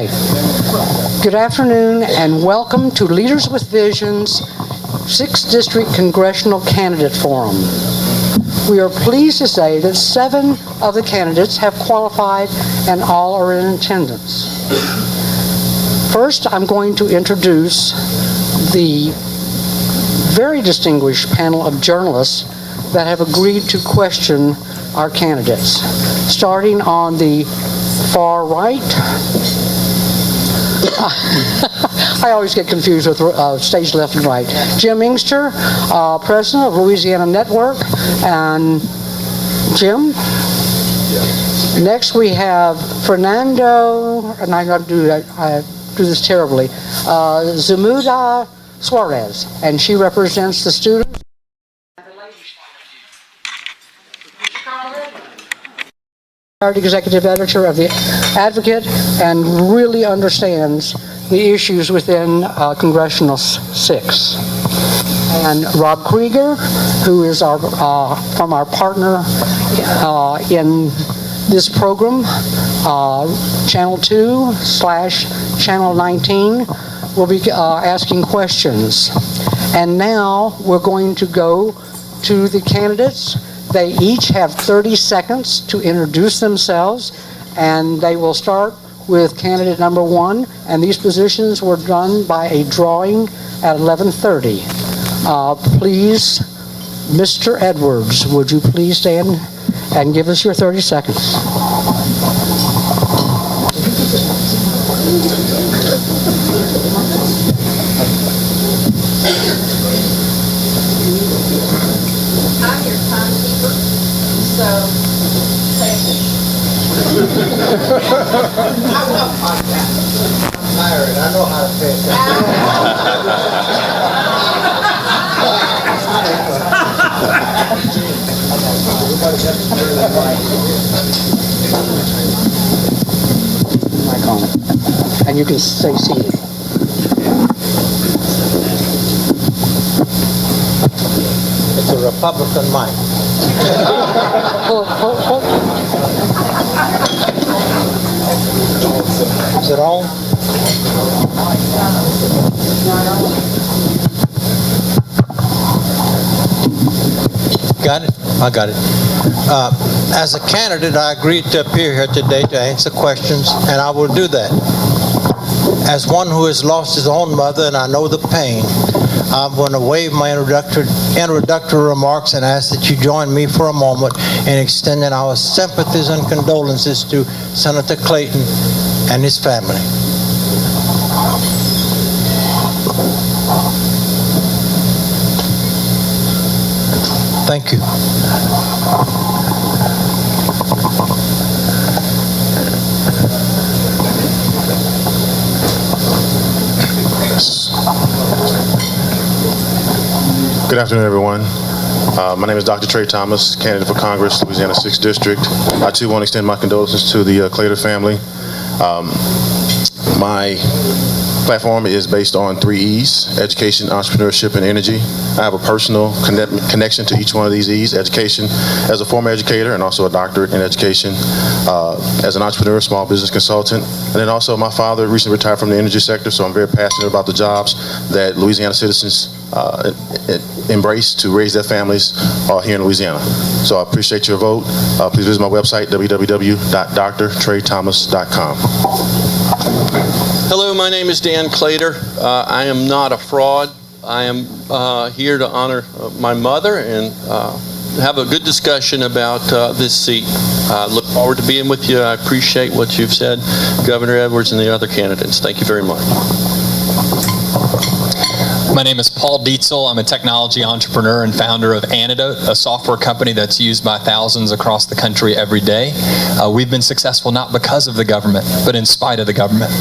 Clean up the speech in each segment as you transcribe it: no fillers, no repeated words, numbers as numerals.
Good afternoon and welcome to Leaders with Vision's 6th District Congressional Candidate Forum. We are pleased to say that 7 of the candidates have qualified and all are in attendance. First, I'm going to introduce the very distinguished panel of journalists that have agreed to question our candidates. Starting on the far right, I always get confused with stage left and right. Jim Engster, president of Louisiana Network, and Jim. Next we have Fernanda, and I do this terribly, Drusilla Suarez, and she represents the students. Executive editor of the Advocate and really understands the issues within Congressional 6. And Rob Kreiger, who is from our partner in this program, Channel 2/Channel 19, will be asking questions. And now we're going to go to the candidates. They each have 30 seconds to introduce themselves, and they will start with candidate number 1, and these positions were done by a drawing at 11:30. Please, Mr. Edwards, would you please stand and give us your 30 seconds? I'm your timekeeper, so thank you. I love podcasts. I'm tired. I know how to pay Mic on. And you can stay seated. It's a Republican mic. Is it on? Got it? I got it. As a candidate, I agreed to appear here today to answer questions, and I will do that. As one who has lost his own mother, and I know the pain, I'm going to waive my introductory remarks and ask that you join me for a moment in extending our sympathies and condolences to Senator Clayton and his family. Thank you. Good afternoon, everyone. My name is Dr. Trey Thomas, candidate for Congress, Louisiana's 6th District. I too want to extend my condolences to the Claitor family. My platform is based on 3 E's: education, entrepreneurship, and energy. I have a personal connection to each one of these E's: education as a former educator and also a doctorate in education, as an entrepreneur, small business consultant, and then also my father recently retired from the energy sector, so I'm very passionate about the jobs that Louisiana citizens embrace to raise their families here in Louisiana. So I appreciate your vote. Please visit my website, www.drtreythomas.com. Hello, my name is Dan Claitor. I am not a fraud. I am here to honor my mother and have a good discussion about this seat. Look forward to being with you. I appreciate what you've said, Governor Edwards and the other candidates. Thank you very much. My name is Paul Dietzel. I'm a technology entrepreneur and founder of Antidote, a software company that's used by thousands across the country every day. We've been successful not because of the government, but in spite of the government.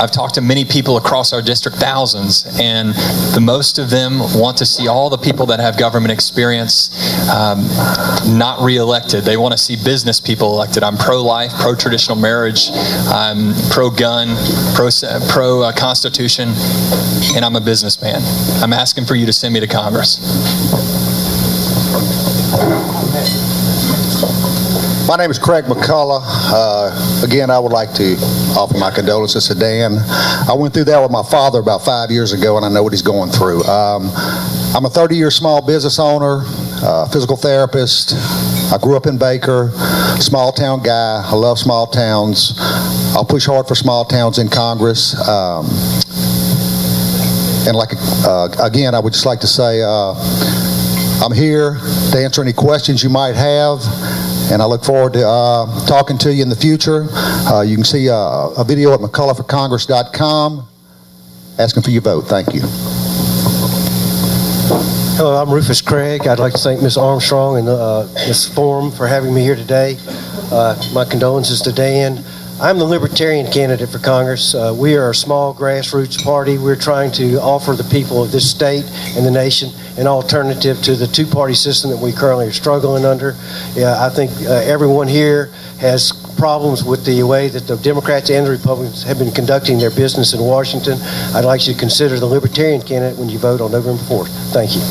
I've talked to many people across our district, thousands, and the most of them want to see all the people that have government experience not re-elected. They want to see business people elected. I'm pro-life, pro-traditional marriage, I'm pro-gun, pro-constitution, and I'm a businessman. I'm asking for you to send me to Congress. My name is Craig McCulloch. Again, I would like to offer my condolences to Dan. I went through that with my father about 5 years ago, and I know what he's going through. I'm a 30-year small business owner, physical therapist. I grew up in Baker, small town guy. I love small towns. I'll push hard for small towns in Congress. And again, I would just like to say I'm here to answer any questions you might have, and I look forward to talking to you in the future. You can see a video at McCullochforCongress.com asking for your vote. Thank you. Hello, I'm Rufus Craig. I'd like to thank Ms. Armstrong and this forum for having me here today. My condolences to Dan. I'm the Libertarian candidate for Congress. We are a small grassroots party. We're trying to offer the people of this state and the nation an alternative to the two-party system that we currently are struggling under. I think everyone here has problems with the way that the Democrats and the Republicans have been conducting their business in Washington. I'd like you to consider the Libertarian candidate when you vote on November 4th. Thank you.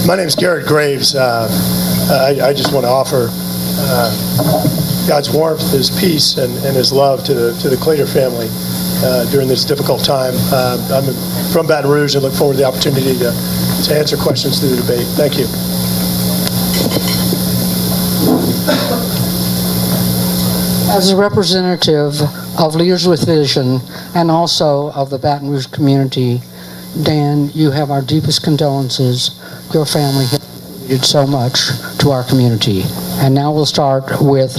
My name is Garret Graves. I just want to offer God's warmth, His peace, and His love to the Claitor family during this difficult time. I'm from Baton Rouge and look forward to the opportunity to answer questions through the debate. Thank you. As a representative of Leaders with Vision and also of the Baton Rouge community, Dan, you have our deepest condolences. Your family has contributed so much to our community. And now we'll start with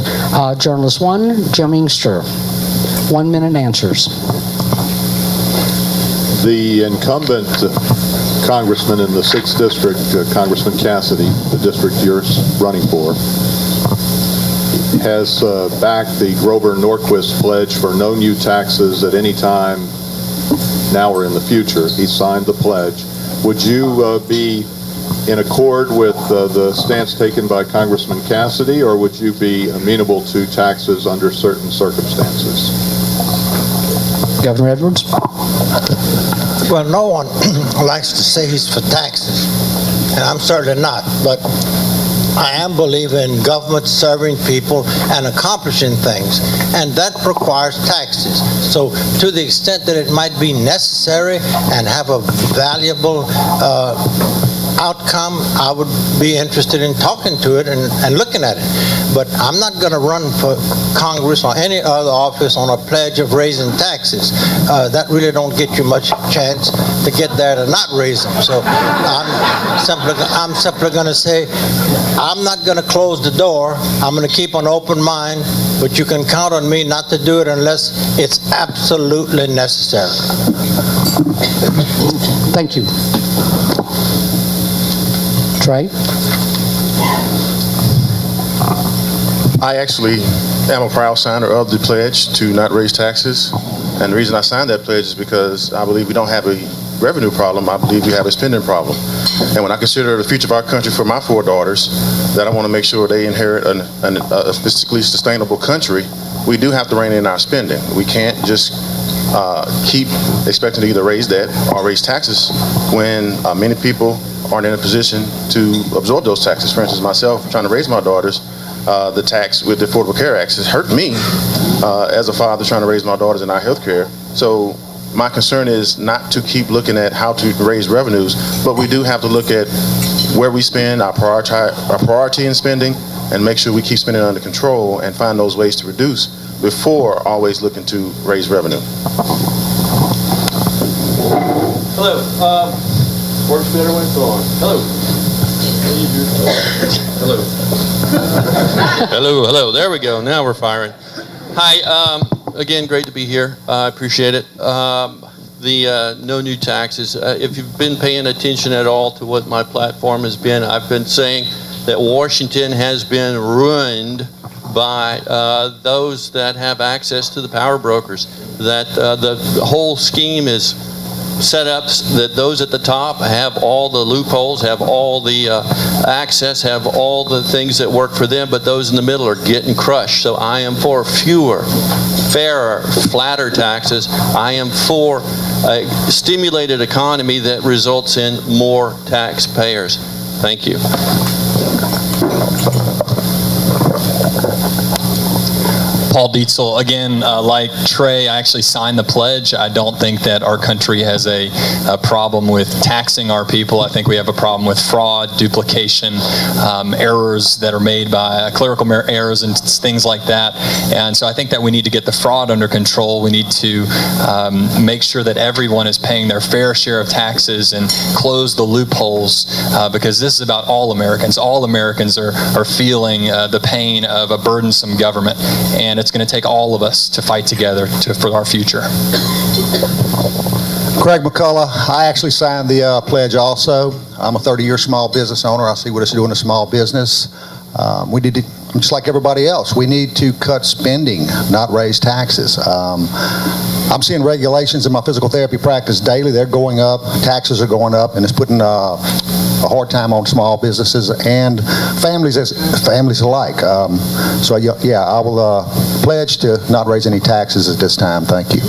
Journalist 1, Jim Engster. 1 minute answers. The incumbent congressman in the 6th District, Congressman Cassidy, the district you're running for, has backed the Grover-Norquist pledge for no new taxes at any time now or in the future. He signed the pledge. Would you be in accord with the stance taken by Congressman Cassidy, or would you be amenable to taxes under certain circumstances? Governor Edwards? Well, no one likes to say he's for taxes, and I'm certainly not, but I am believing in government serving people and accomplishing things, and that requires taxes. So to the extent that it might be necessary and have a valuable outcome, I would be interested in talking to it and looking at it. But I'm not going to run for Congress or any other office on a pledge of raising taxes. That really don't get you much chance to get there to not raise them. So I'm simply going to say, I'm not going to close the door. I'm going to keep an open mind, but you can count on me not to do it unless it's absolutely necessary. Thank you. Trey? I actually am a proud signer of the pledge to not raise taxes. And the reason I signed that pledge is because I believe we don't have a revenue problem. I believe we have a spending problem. And when I consider the future of our country for my 4 daughters, that I want to make sure they inherit a fiscally sustainable country, we do have to rein in our spending. We can't just keep expecting to either raise debt or raise taxes when many people aren't in a position to absorb those taxes. For instance, myself, trying to raise my daughters, the tax with the Affordable Care Act has hurt me as a father trying to raise my daughters in our health care. So my concern is not to keep looking at how to raise revenues, but we do have to look at where we spend, our priority in spending, and make sure we keep spending under control and find those ways to reduce before always looking to raise revenue. Hello. Works better when it's on. Hello. Hello. Hello. There we go. Now we're firing. Hi. Again, great to be here. I appreciate it. The no new taxes. If you've been paying attention at all to what my platform has been, I've been saying that Washington has been ruined by those that have access to the power brokers. That the whole scheme is set up that those at the top have all the loopholes, have all the access, have all the things that work for them, but those in the middle are getting crushed. So I am for fewer, fairer, flatter taxes. I am for a stimulated economy that results in more taxpayers. Thank you. Paul Dietzel. Again, like Trey, I actually signed the pledge. I don't think that our country has a problem with taxing our people. I think we have a problem with fraud, duplication, errors that are made by clerical errors and things like that. And so I think that we need to get the fraud under control. We need to make sure that everyone is paying their fair share of taxes and close the loopholes, because this is about all Americans. All Americans are feeling the pain of a burdensome government, and it's going to take all of us to fight together for our future. Craig McCulloch, I actually signed the pledge also. I'm a 30-year small business owner. I see what it's doing to small business. We need to, just like everybody else, we need to cut spending, not raise taxes. I'm seeing regulations in my physical therapy practice daily. They're going up, taxes are going up, and it's putting a hard time on small businesses and families alike. So yeah, I will pledge to not raise any taxes at this time. Thank you.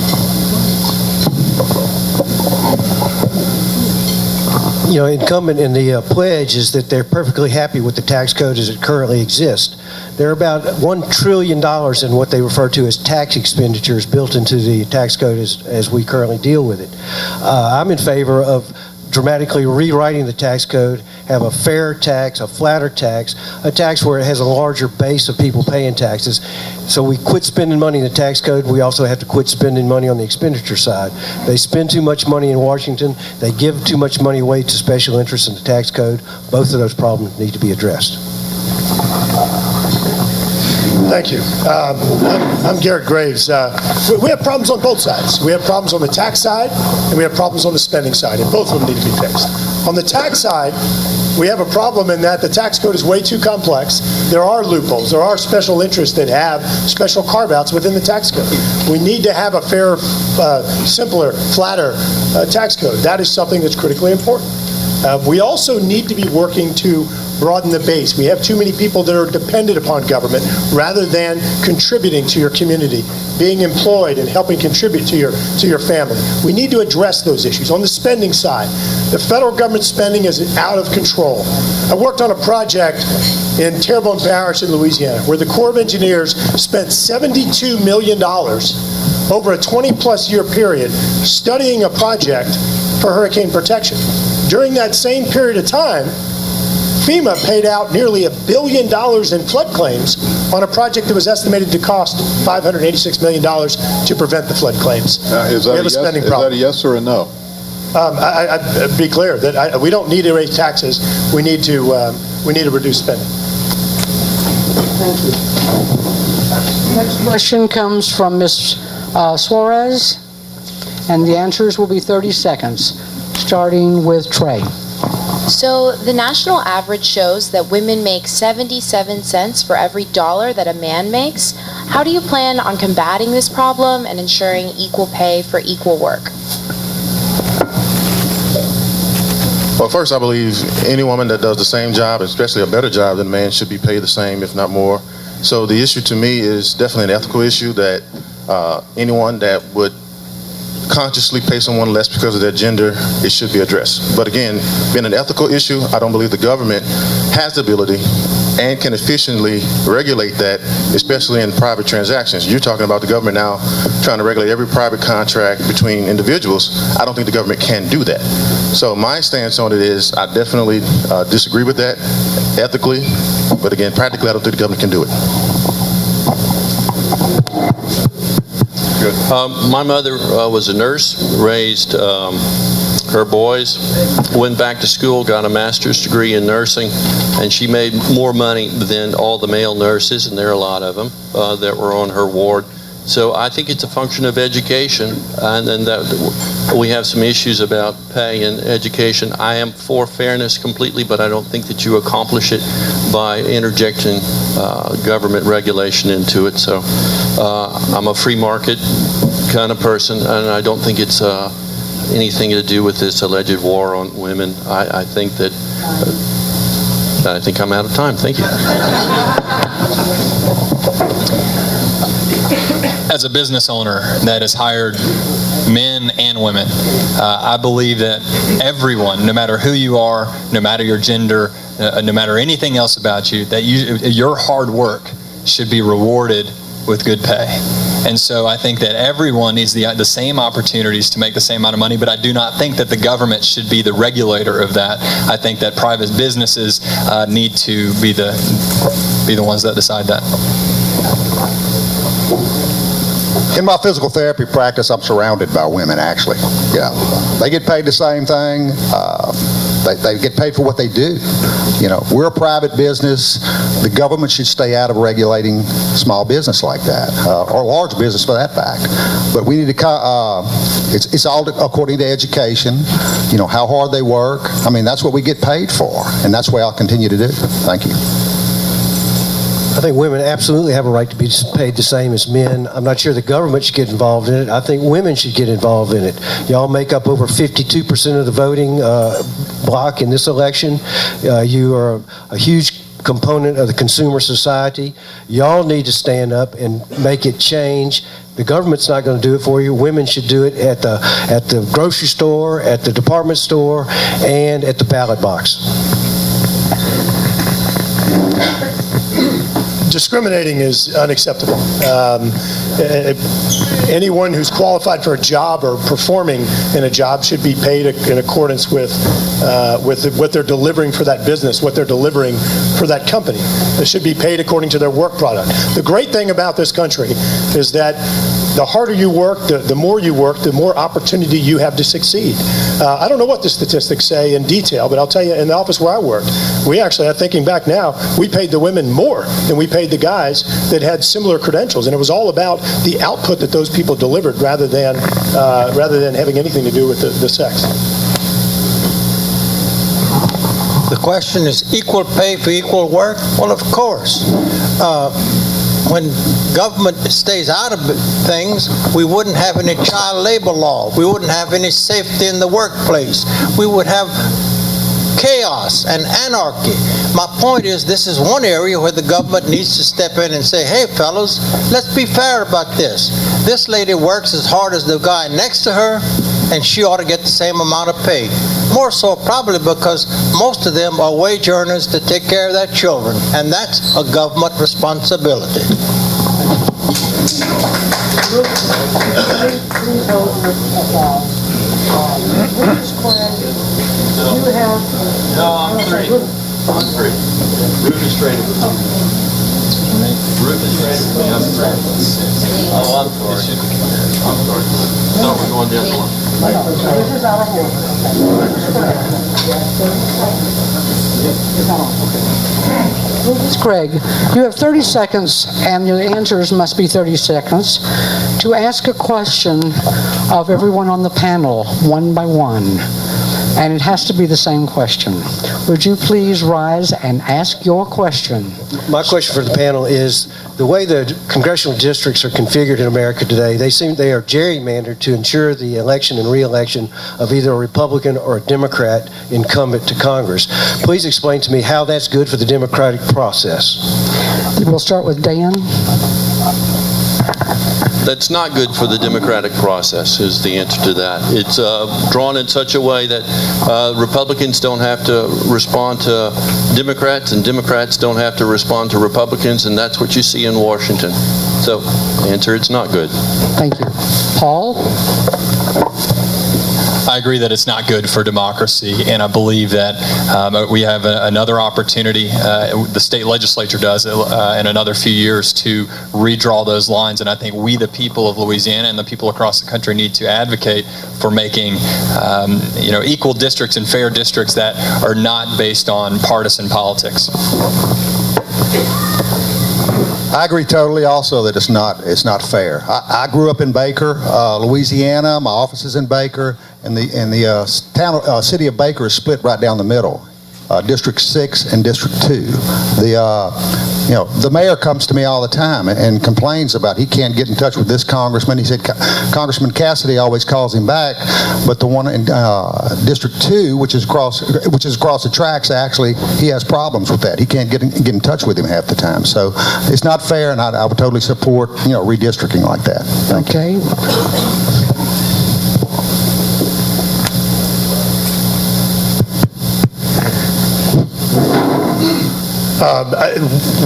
You know, incumbent in the pledge is that they're perfectly happy with the tax code as it currently exists. There are about $1 trillion in what they refer to as tax expenditures built into the tax code as we currently deal with it. I'm in favor of dramatically rewriting the tax code, have a fair tax, a flatter tax, a tax where it has a larger base of people paying taxes. So we quit spending money in the tax code. We also have to quit spending money on the expenditure side. They spend too much money in Washington. They give too much money away to special interests in the tax code. Both of those problems need to be addressed. Thank you. I'm Garret Graves. We have problems on both sides. We have problems on the tax side, and we have problems on the spending side, and both of them need to be fixed. On the tax side, we have a problem in that the tax code is way too complex. There are loopholes. There are special interests that have special carve-outs within the tax code. We need to have a fair, simpler, flatter tax code. That is something that's critically important. We also need to be working to broaden the base. We have too many people that are dependent upon government rather than contributing to your community, being employed and helping contribute to your family. We need to address those issues. On the spending side, the federal government spending is out of control. I worked on a project in Terrebonne Parish in Louisiana where the Corps of Engineers spent $72 million over a 20-plus year period studying a project for hurricane protection. During that same period of time, FEMA paid out nearly $1 billion in flood claims on a project that was estimated to cost $586 million to prevent the flood claims. Is that a yes or a no? I'd be clear that we don't need to raise taxes. We need to reduce spending. Thank you. Next question comes from Ms. Suarez, and the answers will be 30 seconds, starting with Trey. So the national average shows that women make 77 cents for every dollar that a man makes. How do you plan on combating this problem and ensuring equal pay for equal work? Well, first, I believe any woman that does the same job, especially a better job than a man, should be paid the same, if not more. So the issue to me is definitely an ethical issue that anyone that would consciously pay someone less because of their gender, it should be addressed. But again, being an ethical issue, I don't believe the government has the ability and can efficiently regulate that, especially in private transactions. You're talking about the government now trying to regulate every private contract between individuals. I don't think the government can do that. So my stance on it is I definitely disagree with that ethically, but again, practically I don't think the government can do it. My mother was a nurse, raised her boys, went back to school, got a master's degree in nursing, and she made more money than all the male nurses, and there are a lot of them that were on her ward. So I think it's a function of education, and then that we have some issues about pay and education. I am for fairness completely, but I don't think that you accomplish it by interjecting government regulation into it. So I'm a free market kind of person, and I don't think it's anything to do with this alleged war on women. I think that I think I'm out of time. Thank you. As a business owner that has hired men and women, I believe that everyone, no matter who you are, no matter your gender, no matter anything else about you, that your hard work should be rewarded with good pay. And so I think that everyone needs the same opportunities to make the same amount of money, but I do not think that the government should be the regulator of that. I think that private businesses need to be the ones that decide that. In my physical therapy practice, I'm surrounded by women, actually. Yeah, they get paid the same thing. They get paid for what they do. You know, we're a private business. The government should stay out of regulating small business like that, or large business for that fact. But we need to, it's all according to education, you know, how hard they work. I mean, that's what we get paid for, and that's what I'll continue to do. Thank you. I think women absolutely have a right to be paid the same as men. I'm not sure the government should get involved in it. I think women should get involved in it. Y'all make up over 52% of the voting block in this election. You are a huge component of the consumer society. Y'all need to stand up and make it change. The government's not going to do it for you. Women should do it at the grocery store, at the department store, and at the ballot box. Discriminating is unacceptable. Anyone who's qualified for a job or performing in a job should be paid in accordance with what they're delivering for that business, what they're delivering for that company. They should be paid according to their work product. The great thing about this country is that the harder you work, the more you work, the more opportunity you have to succeed. I don't know what the statistics say in detail, but I'll tell you, in the office where I worked, we actually, thinking back now, we paid the women more than we paid the guys that had similar credentials, and it was all about the output that those people delivered rather than having anything to do with the sex. The question is equal pay for equal work? Well, of course. When government stays out of things, we wouldn't have any child labor law. We wouldn't have any safety in the workplace. We would have chaos and anarchy. My point is, this is one area where the government needs to step in and say, hey, fellas, let's be fair about this. This lady works as hard as the guy next to her, and she ought to get the same amount of pay. More so probably because most of them are wage earners to take care of their children, and that's a government responsibility. No, I'm free. I'm free. Ruth is straight. Ruth is straight. I'm straight. Oh, I'm sorry. I'm sorry. No, we're going down the line. Ms. Craig, you have 30 seconds, and your answers must be 30 seconds, to ask a question of everyone on the panel, one by one. And it has to be the same question. Would you please rise and ask your question? My question for the panel is, the way the congressional districts are configured in America today, they are gerrymandered to ensure the election and re-election of either a Republican or a Democrat incumbent to Congress. Please explain to me how that's good for the democratic process. We'll start with Dan. That's not good for the democratic process, is the answer to that. It's drawn in such a way that Republicans don't have to respond to Democrats, and Democrats don't have to respond to Republicans, and that's what you see in Washington. So, answer, it's not good. Thank you. Paul? I agree that it's not good for democracy, and I believe that we have another opportunity, the state legislature does, in another few years to redraw those lines, and I think we, the people of Louisiana and the people across the country, need to advocate for making equal districts and fair districts that are not based on partisan politics. I agree totally also that it's not fair. I grew up in Baker, Louisiana. My office is in Baker, and the city of Baker is split right down the middle. District 6 and District 2. The mayor comes to me all the time and complains about he can't get in touch with this congressman. He said Congressman Cassidy always calls him back, but the one in District 2, which is across the tracks, actually he has problems with that. He can't get in touch with him half the time. So it's not fair, and I would totally support redistricting like that. Thank you.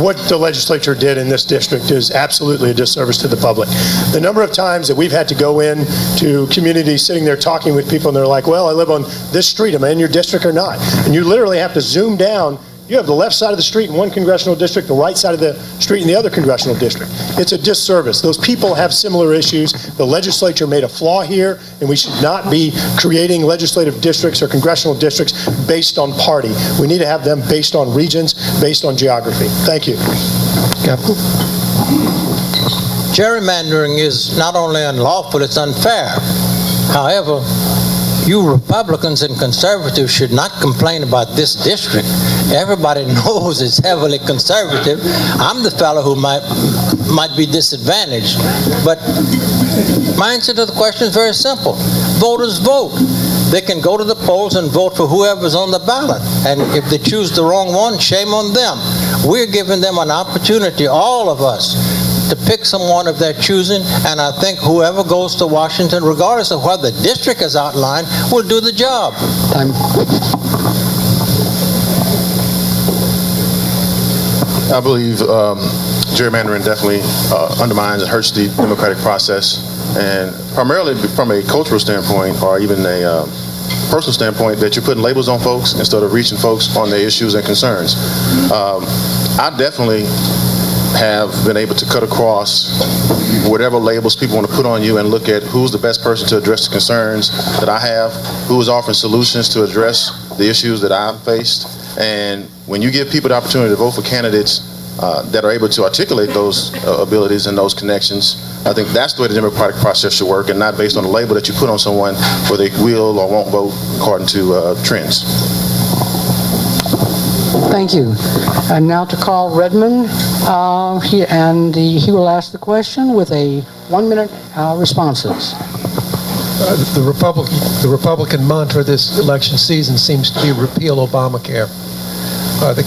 What the legislature did in this district is absolutely a disservice to the public. The number of times that we've had to go in to communities sitting there talking with people and they're like, well, I live on this street, am I in your district or not? And you literally have to zoom down. You have the left side of the street in one congressional district, the right side of the street in the other congressional district. It's a disservice. Those people have similar issues. The legislature made a flaw here, and we should not be creating legislative districts or congressional districts based on party. We need to have them based on regions, based on geography. Thank you. Captain? Gerrymandering is not only unlawful, it's unfair. However, you Republicans and conservatives should not complain about this district. Everybody knows it's heavily conservative. I'm the fellow who might be disadvantaged. But my answer to the question is very simple. Voters vote. They can go to the polls and vote for whoever's on the ballot. And if they choose the wrong one, shame on them. We're giving them an opportunity, all of us, to pick someone of their choosing, and I think whoever goes to Washington, regardless of what the district has outlined, will do the job. Time. I believe gerrymandering definitely undermines and hurts the democratic process, and primarily from a cultural standpoint or even a personal standpoint, that you're putting labels on folks instead of reaching folks on their issues and concerns. I definitely have been able to cut across whatever labels people want to put on you and look at who's the best person to address the concerns that I have, who is offering solutions to address the issues that I've faced. And when you give people the opportunity to vote for candidates that are able to articulate those abilities and those connections, I think that's the way the democratic process should work, and not based on the label that you put on someone where they will or won't vote according to trends. Thank you. And now to call Redman, he will ask the question with a 1-minute responses. The Republican mantra this election season seems to be repeal Obamacare. The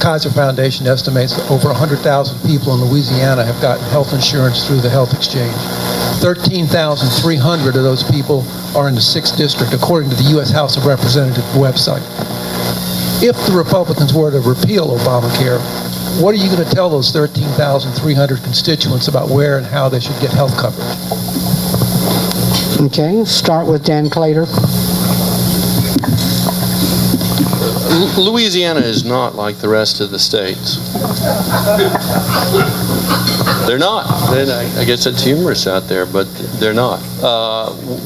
Kaiser Foundation estimates that over 100,000 people in Louisiana have gotten health insurance through the health exchange. 13,300 of those people are in the 6th District, according to the U.S. House of Representatives website. If the Republicans were to repeal Obamacare, what are you going to tell those 13,300 constituents about where and how they should get health coverage? Okay, start with Dan Claitor. Louisiana is not like the rest of the states. They're not. I guess it's humorous out there, but they're not.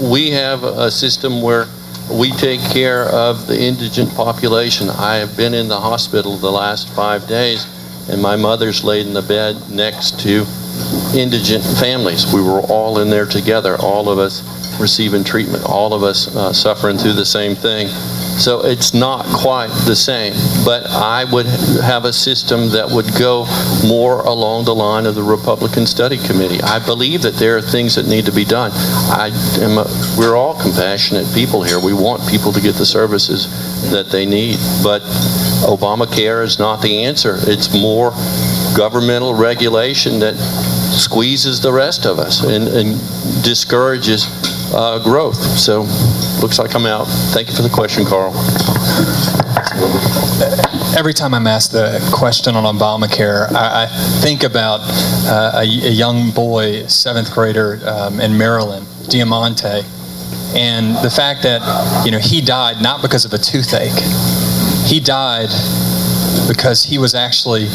We have a system where we take care of the indigent population. I have been in the hospital the last 5 days, and my mother's laid in the bed next to indigent families. We were all in there together, all of us receiving treatment, all of us suffering through the same thing. So it's not quite the same, but I would have a system that would go more along the line of the Republican Study Committee. I believe that there are things that need to be done. We're all compassionate people here. We want people to get the services that they need, but Obamacare is not the answer. It's more governmental regulation that squeezes the rest of us and discourages growth. So looks like I'm out. Thank you for the question, Carl. Every time I'm asked the question on Obamacare, I think about a young boy, 7th grader in Maryland, Diamante, and the fact that he died not because of a toothache. He died because he was actually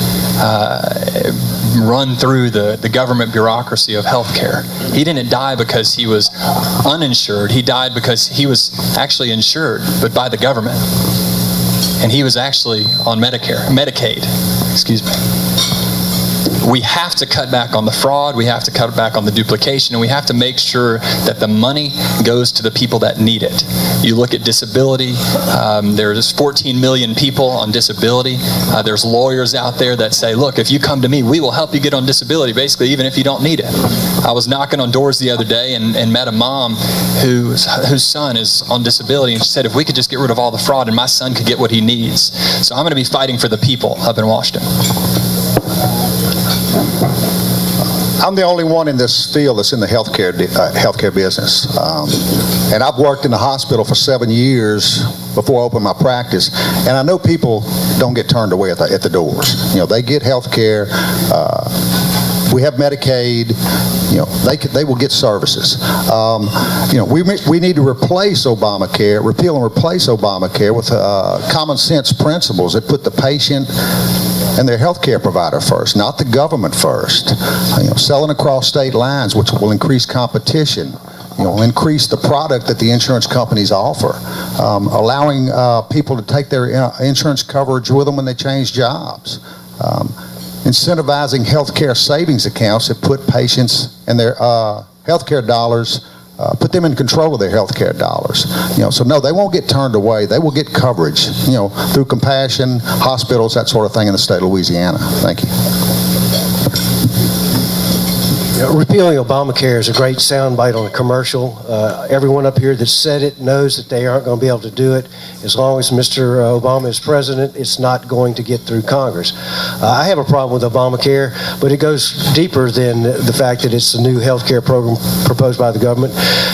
run through the government bureaucracy of healthcare. He didn't die because he was uninsured. He died because he was actually insured, but by the government. And he was actually on Medicaid, excuse me. We have to cut back on the fraud, we have to cut back on the duplication, and we have to make sure that the money goes to the people that need it. You look at disability, there's 14 million people on disability. There's lawyers out there that say, look, if you come to me, we will help you get on disability, basically, even if you don't need it. I was knocking on doors the other day and met a mom whose son is on disability, and she said, if we could just get rid of all the fraud and my son could get what he needs. So I'm going to be fighting for the people up in Washington. I'm the only one in this field that's in the healthcare business. And I've worked in the hospital for 7 years before I opened my practice. And I know people don't get turned away at the doors. They get health care. We have Medicaid. They will get services. We need to replace Obamacare, repeal and replace Obamacare with common sense principles that put the patient and their health care provider first, not the government first. Selling across state lines, which will increase competition, increase the product that the insurance companies offer, allowing people to take their insurance coverage with them when they change jobs. Incentivizing healthcare savings accounts that put patients and their healthcare dollars, put them in control of their healthcare dollars. So no, they won't get turned away. They will get coverage, through compassion, hospitals, that sort of thing in the state of Louisiana. Thank you. Repealing Obamacare is a great soundbite on a commercial. Everyone up here that said it knows that they aren't going to be able to do it. As long as Mr. Obama is president, it's not going to get through Congress. I have a problem with Obamacare, but it goes deeper than the fact that it's a new health care program proposed by the government.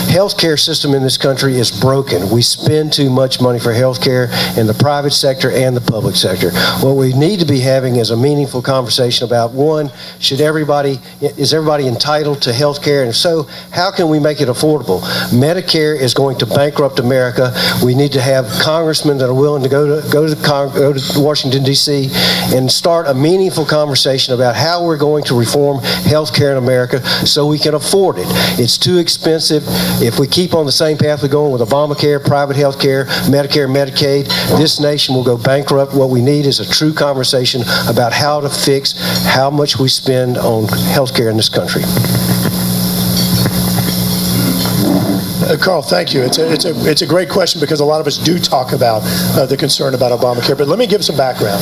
Health care system in this country is broken. We spend too much money for health care in the private sector and the public sector. What we need to be having is a meaningful conversation about, one, is everybody entitled to health care? And if so, how can we make it affordable? Medicare is going to bankrupt America. We need to have congressmen that are willing to go to Washington, D.C. and start a meaningful conversation about how we're going to reform health care in America so we can afford it. It's too expensive. If we keep on the same path we're going with Obamacare, private health care, Medicare, Medicaid, this nation will go bankrupt. What we need is a true conversation about how to fix how much we spend on health care in this country. Carl, thank you. It's a great question because a lot of us do talk about the concern about Obamacare. But let me give some background.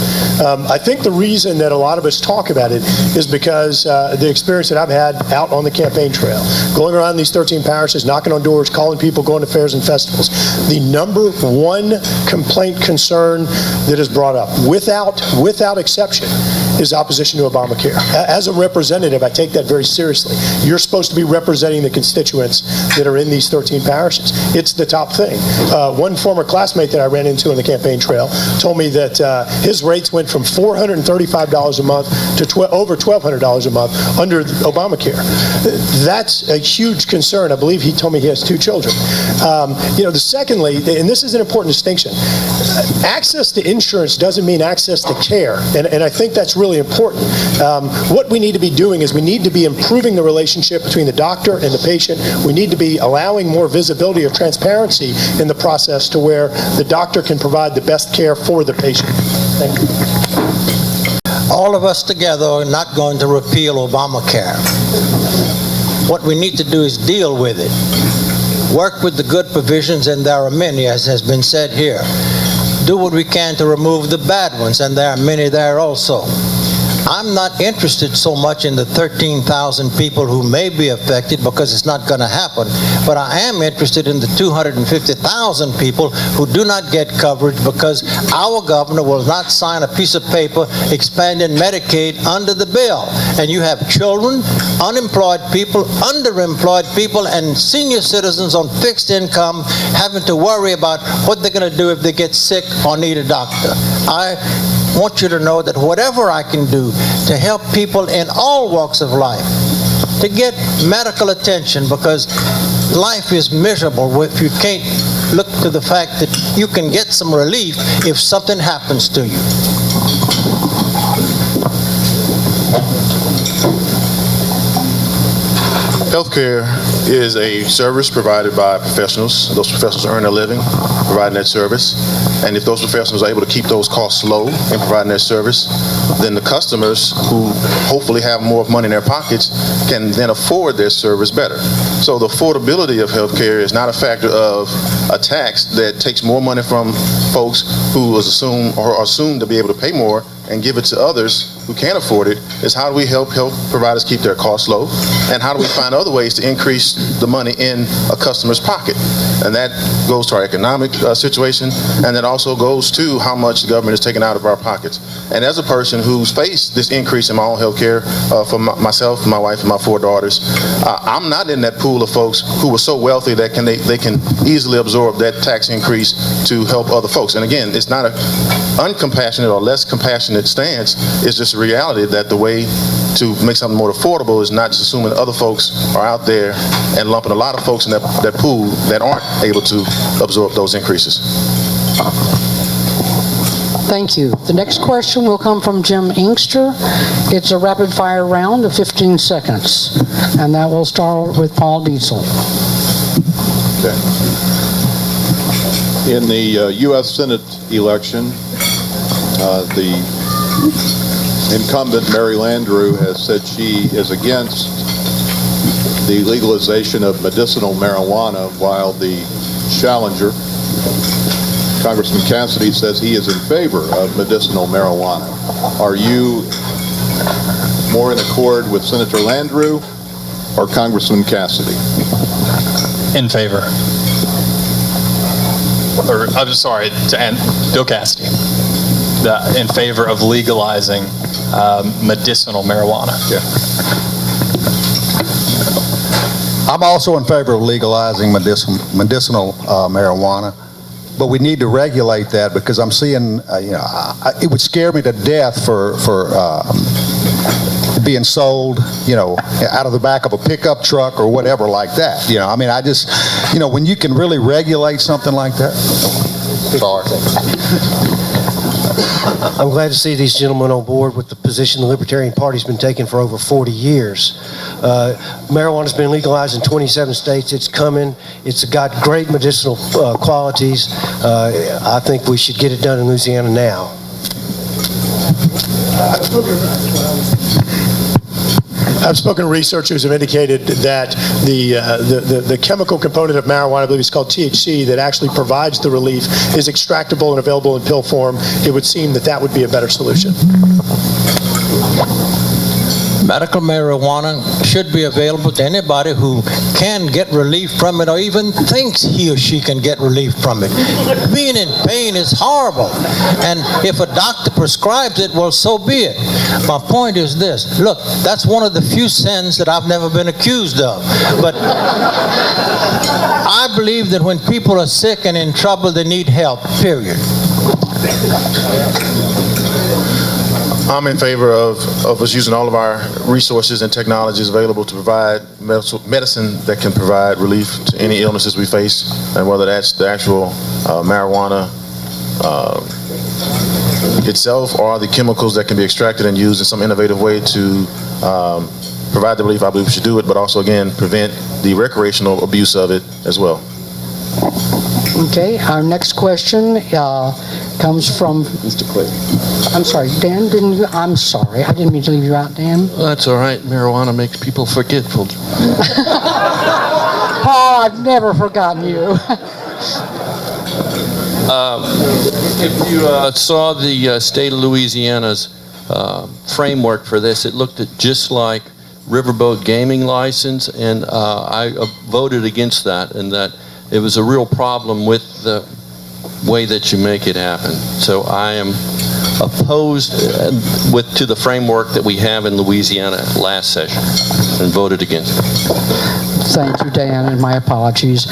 I think the reason that a lot of us talk about it is because the experience that I've had out on the campaign trail, going around these 13 parishes, knocking on doors, calling people, going to fairs and festivals. The number one complaint, concern that is brought up, without exception, is opposition to Obamacare. As a representative, I take that very seriously. You're supposed to be representing the constituents that are in these 13 parishes. It's the top thing. One former classmate that I ran into on the campaign trail told me that his rates went from $435 a month to over $1,200 a month under Obamacare. That's a huge concern. I believe he told me he has 2 children. Secondly, and this is an important distinction, access to insurance doesn't mean access to care, and I think that's really important. What we need to be doing is we need to be improving the relationship between the doctor and the patient. We need to be allowing more visibility of transparency in the process to where the doctor can provide the best care for the patient. Thank you. All of us together are not going to repeal Obamacare. What we need to do is deal with it. Work with the good provisions, and there are many, as has been said here. Do what we can to remove the bad ones, and there are many there also. I'm not interested so much in the 13,000 people who may be affected because it's not going to happen, but I am interested in the 250,000 people who do not get coverage because our governor will not sign a piece of paper expanding Medicaid under the bill. And you have children, unemployed people, underemployed people, and senior citizens on fixed income having to worry about what they're going to do if they get sick or need a doctor. I want you to know that whatever I can do to help people in all walks of life to get medical attention, because life is miserable if you can't look to the fact that you can get some relief if something happens to you. Healthcare is a service provided by professionals. Those professionals earn a living providing that service. And if those professionals are able to keep those costs low in providing that service, then the customers who hopefully have more money in their pockets can then afford their service better. So the affordability of healthcare is not a factor of a tax that takes more money from folks who are assumed to be able to pay more and give it to others who can't afford it. Is how do we help providers keep their costs low, and how do we find other ways to increase the money in a customer's pocket? And that goes to our economic situation, and then also goes to how much the government is taking out of our pockets. And as a person who's faced this increase in my own health care for myself, my wife, and my 4 daughters, I'm not in that pool of folks who are so wealthy that they can easily absorb that tax increase to help other folks. And again, it's not an uncompassionate or less compassionate stance. It's just a reality that the way to make something more affordable is not just assuming other folks are out there and lumping a lot of folks in that pool that aren't able to absorb those increases. Thank you. The next question will come from Jim Engster. It's a rapid fire round of 15 seconds. And that will start with Paul Dietzel. Okay. In the U.S. Senate election, the incumbent Mary Landrieu has said she is against the legalization of medicinal marijuana, while the challenger, Congressman Cassidy, says he is in favor of medicinal marijuana. Are you more in accord with Senator Landrieu or Congressman Cassidy? In favor. Or, I'm sorry, Bill Cassidy. In favor of legalizing medicinal marijuana. Yeah. I'm also in favor of legalizing medicinal marijuana, but we need to regulate that, because I'm seeing, it would scare me to death for being sold, out of the back of a pickup truck or whatever like that. I just, when you can really regulate something like that. Sorry. I'm glad to see these gentlemen on board with the position the Libertarian Party's been taking for over 40 years. Marijuana's been legalized in 27 states. It's coming. It's got great medicinal qualities. I think we should get it done in Louisiana now. I've spoken to researchers who have indicated that the chemical component of marijuana, I believe it's called THC, that actually provides the relief is extractable and available in pill form. It would seem that would be a better solution. Medical marijuana should be available to anybody who can get relief from it, or even thinks he or she can get relief from it. Being in pain is horrible, and if a doctor prescribes it, well, so be it. My point is this: look, that's one of the few sins that I've never been accused of. But I believe that when people are sick and in trouble, they need help, period. I'm in favor of us using all of our resources and technologies available to provide medicine that can provide relief to any illnesses we face, and whether that's the actual marijuana itself or the chemicals that can be extracted and used in some innovative way to provide the relief. I believe we should do it, but also, again, prevent the recreational abuse of it as well. Okay, our next question comes from Mr. Claitor. I'm sorry, Dan, I'm sorry, I didn't mean to leave you out, Dan. Well, that's all right. Marijuana makes people forgetful. Paul, I've never forgotten you. If you saw the state of Louisiana's framework for this, it looked just like riverboat gaming license, and I voted against that, and that it was a real problem with the way that you make it happen. So I am opposed to the framework that we have in Louisiana last session, and voted against it. Thank you, Dan, and my apologies.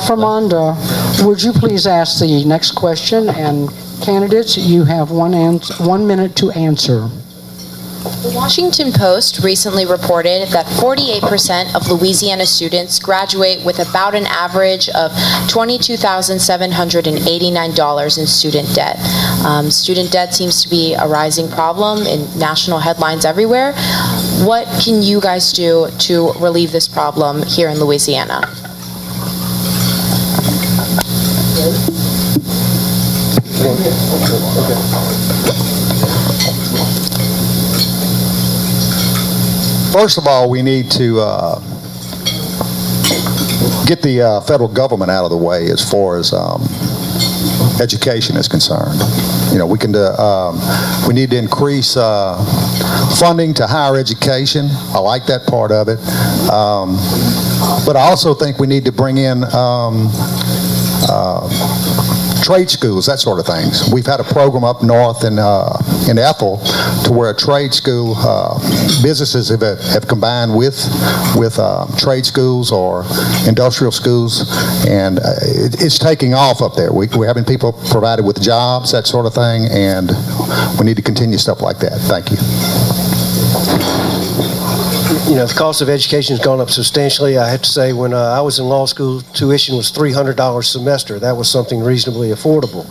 Fernanda, would you please ask the next question? And candidates, you have 1 minute to answer. The Washington Post recently reported that 48% of Louisiana students graduate with about an average of $22,789 in student debt. Student debt seems to be a rising problem in national headlines everywhere. What can you guys do to relieve this problem here in Louisiana? First of all, we need to get the federal government out of the way as far as education is concerned. We need to increase funding to higher education. I like that part of it. But I also think we need to bring in trade schools, that sort of things. We've had a program up north in Ethel to where a trade school, businesses have combined with trade schools or industrial schools, and it's taking off up there. We're having people provided with jobs, that sort of thing, and we need to continue stuff like that. Thank you. You know, the cost of education has gone up substantially. I have to say, when I was in law school, tuition was $300 a semester. That was something reasonably affordable.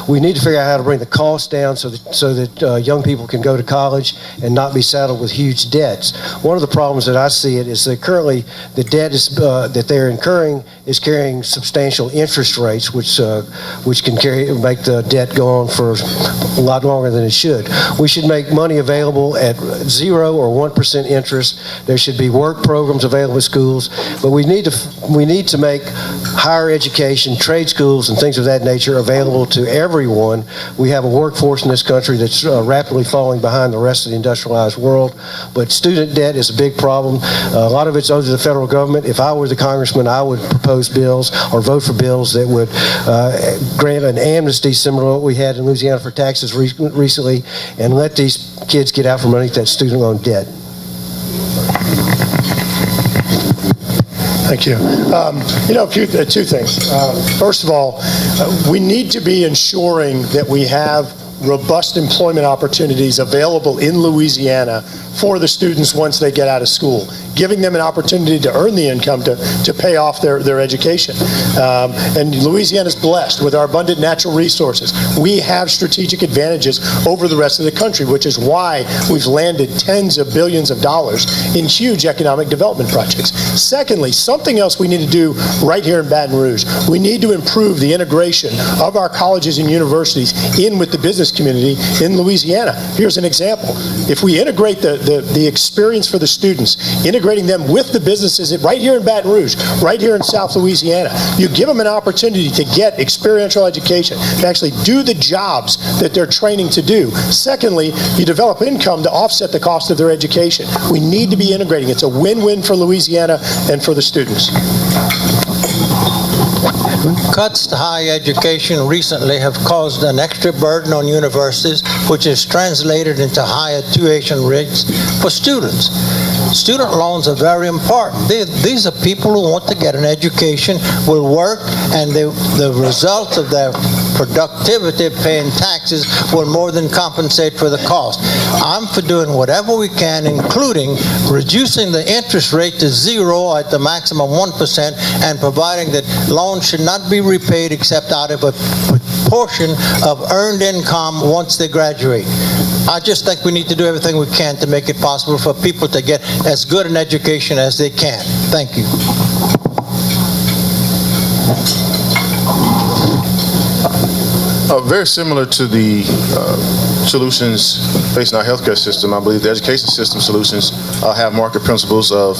We need to figure out how to bring the cost down so that young people can go to college and not be saddled with huge debts. One of the problems that I see it is that currently the debt is, that they're incurring is carrying substantial interest rates, which can make the debt go on for a lot longer than it should. We should make money available at 0 or 1% interest. There should be work programs available at schools, but we need to make higher education, trade schools, and things of that nature available to everyone. We have a workforce in this country that's rapidly falling behind the rest of the industrialized world, but student debt is a big problem. A lot of it's owed to the federal government. If I were the congressman, I would propose bills or vote for bills that would grant an amnesty similar to what we had in Louisiana for taxes recently, and let these kids get out from underneath that student loan debt. Thank you. Two things. First of all, we need to be ensuring that we have robust employment opportunities available in Louisiana for the students once they get out of school, giving them an opportunity to earn the income to pay off their education. And Louisiana's blessed with our abundant natural resources. We have strategic advantages over the rest of the country, which is why we've landed tens of billions of dollars in huge economic development projects. Secondly, something else we need to do right here in Baton Rouge, we need to improve the integration of our colleges and universities in with the business community in Louisiana. Here's an example. If we integrate the experience for the students, integrating them with the businesses right here in Baton Rouge, right here in South Louisiana, you give them an opportunity to get experiential education, to actually do the jobs that they're training to do. Secondly, you develop income to offset the cost of their education. We need to be integrating. It's a win-win for Louisiana and for the students. Cuts to higher education recently have caused an extra burden on universities, which is translated into higher tuition rates for students. Student loans are very important. These are people who want to get an education, will work, and the result of their productivity paying taxes will more than compensate for the cost. I'm for doing whatever we can, including reducing the interest rate to 0 at the maximum 1% and providing that loans should not be repaid except out of a portion of earned income once they graduate. I just think we need to do everything we can to make it possible for people to get as good an education as they can. Thank you. Very similar to the solutions facing our healthcare system, I believe the education system solutions have market principles of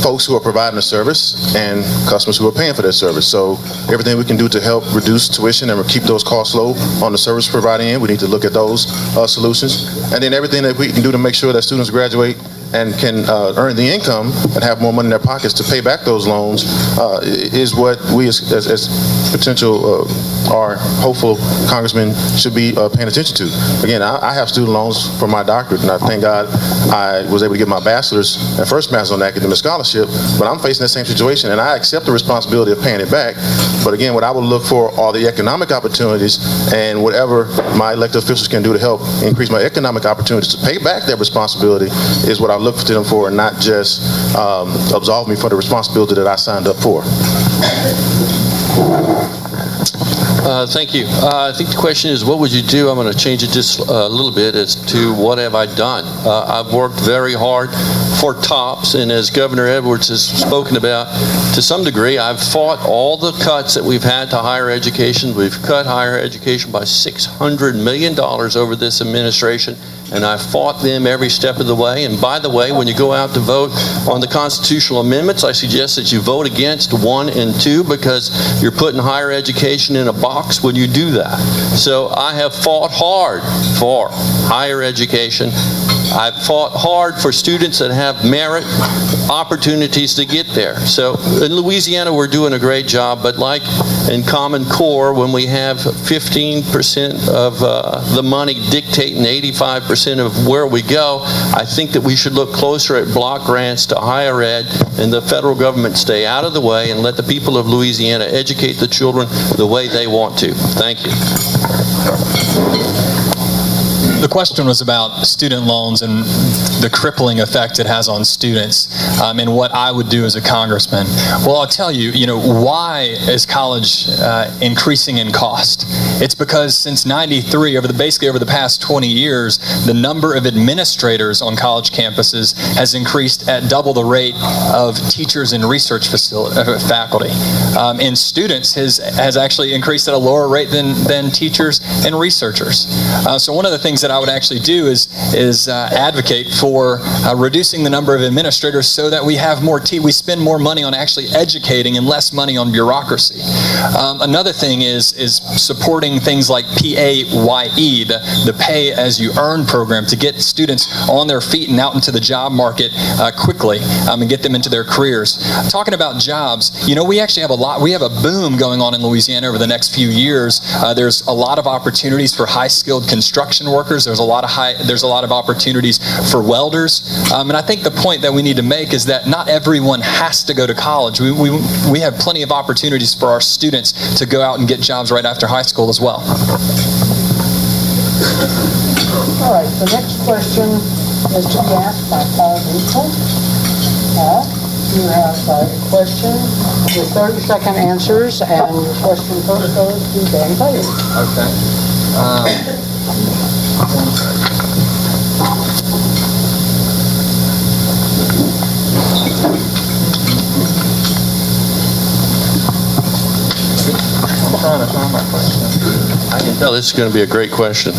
folks who are providing a service and customers who are paying for that service. So everything we can do to help reduce tuition and keep those costs low on the service providing end, we need to look at those solutions. And then everything that we can do to make sure that students graduate and can earn the income and have more money in their pockets to pay back those loans is what we as potential or hopeful congressmen should be paying attention to. Again, I have student loans for my doctorate, and I thank God I was able to get my bachelor's and first master's on academic scholarship, but I'm facing that same situation, and I accept the responsibility of paying it back. But again, what I would look for are the economic opportunities, and whatever my elected officials can do to help increase my economic opportunities to pay back that responsibility is what I look to them for, and not just absolve me for the responsibility that I signed up for. Thank you. I think the question is, what would you do? I'm going to change it just a little bit as to what have I done. I've worked very hard for TOPS, and as Governor Edwards has spoken about, to some degree, I've fought all the cuts that we've had to higher education. We've cut higher education by $600 million over this administration, and I fought them every step of the way. And by the way, when you go out to vote on the constitutional amendments, I suggest that you vote against 1 and 2 because you're putting higher education in a box when you do that. So I have fought hard for higher education, I've fought hard for students that have merit opportunities to get there. So in Louisiana, we're doing a great job, but like in Common Core, when we have 15% of the money dictating 85% of where we go, I think that we should look closer at block grants to higher ed, and the federal government stay out of the way and let the people of Louisiana educate the children the way they want to. Thank you. The question was about student loans and the crippling effect it has on students, and what I would do as a congressman. Well, I'll tell you, why is college increasing in cost? It's because since '93, basically over the past 20 years, the number of administrators on college campuses has increased at double the rate of teachers and research faculty. And students has actually increased at a lower rate than teachers and researchers. So one of the things that I would actually do is advocate for reducing the number of administrators so that we have we spend more money on actually educating and less money on bureaucracy. Another thing is supporting things like PAYE, the Pay As You Earn program, to get students on their feet and out into the job market quickly, and get them into their careers. Talking about jobs, we actually have we have a boom going on in Louisiana over the next few years. There's a lot of opportunities for high-skilled construction workers. There's a lot of opportunities for welders. And I think the point that we need to make is that not everyone has to go to college. We have plenty of opportunities for our students to go out and get jobs right after high school as well. All right, the next question is to be asked by Paul Dietzel. Paul, you have a question with 30-second answers, and your question first goes to Dan Claitor. Okay. I'm trying to find my question. I can tell this is going to be a great question.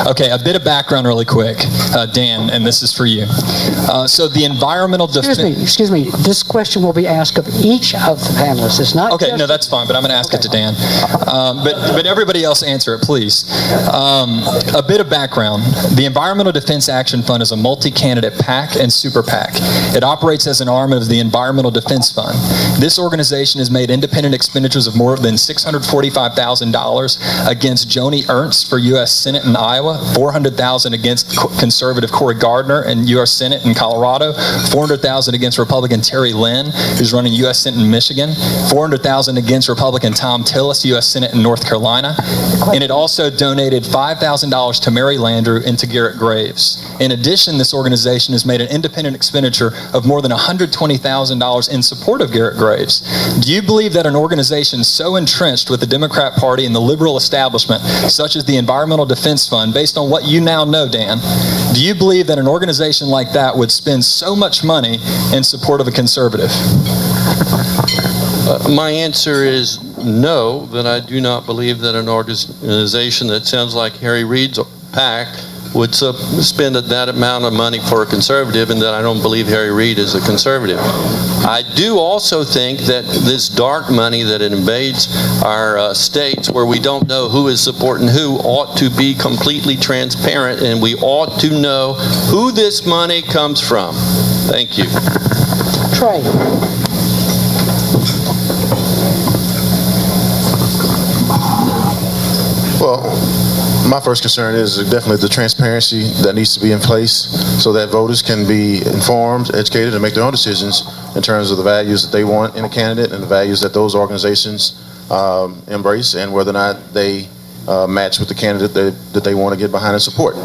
Okay, a bit of background really quick, Dan, and this is for you. So the environmental defense... Excuse me. This question will be asked of each of the panelists. It's not Okay, no, that's fine, but I'm going to ask it to Dan. But everybody else answer it, please. A bit of background. The Environmental Defense Action Fund is a multi-candidate PAC and super PAC. It operates as an arm of the Environmental Defense Fund. This organization has made independent expenditures of more than $645,000 against Joni Ernst for U.S. Senate in Iowa, $400,000 against conservative Cory Gardner in U.S. Senate in Colorado, $400,000 against Republican Terry Lynn, who's running U.S. Senate in Michigan, $400,000 against Republican Tom Tillis, U.S. Senate in North Carolina, and it also donated $5,000 to Mary Landrieu and to Garret Graves. In addition, this organization has made an independent expenditure of more than $120,000 in support of Garret Graves. Do you believe that an organization so entrenched with the Democrat Party and the liberal establishment, such as the Environmental Defense Fund, based on what you now know, Dan, do you believe that an organization like that would spend so much money in support of a conservative? My answer is no, that I do not believe that an organization that sounds like Harry Reid's PAC would spend that amount of money for a conservative, and that I don't believe Harry Reid is a conservative. I do also think that this dark money that invades our states, where we don't know who is supporting who, ought to be completely transparent, and we ought to know who this money comes from. Thank you. Trey. Well, my first concern is definitely the transparency that needs to be in place so that voters can be informed, educated, and make their own decisions in terms of the values that they want in a candidate and the values that those organizations embrace, and whether or not they match with the candidate that they want to get behind and support.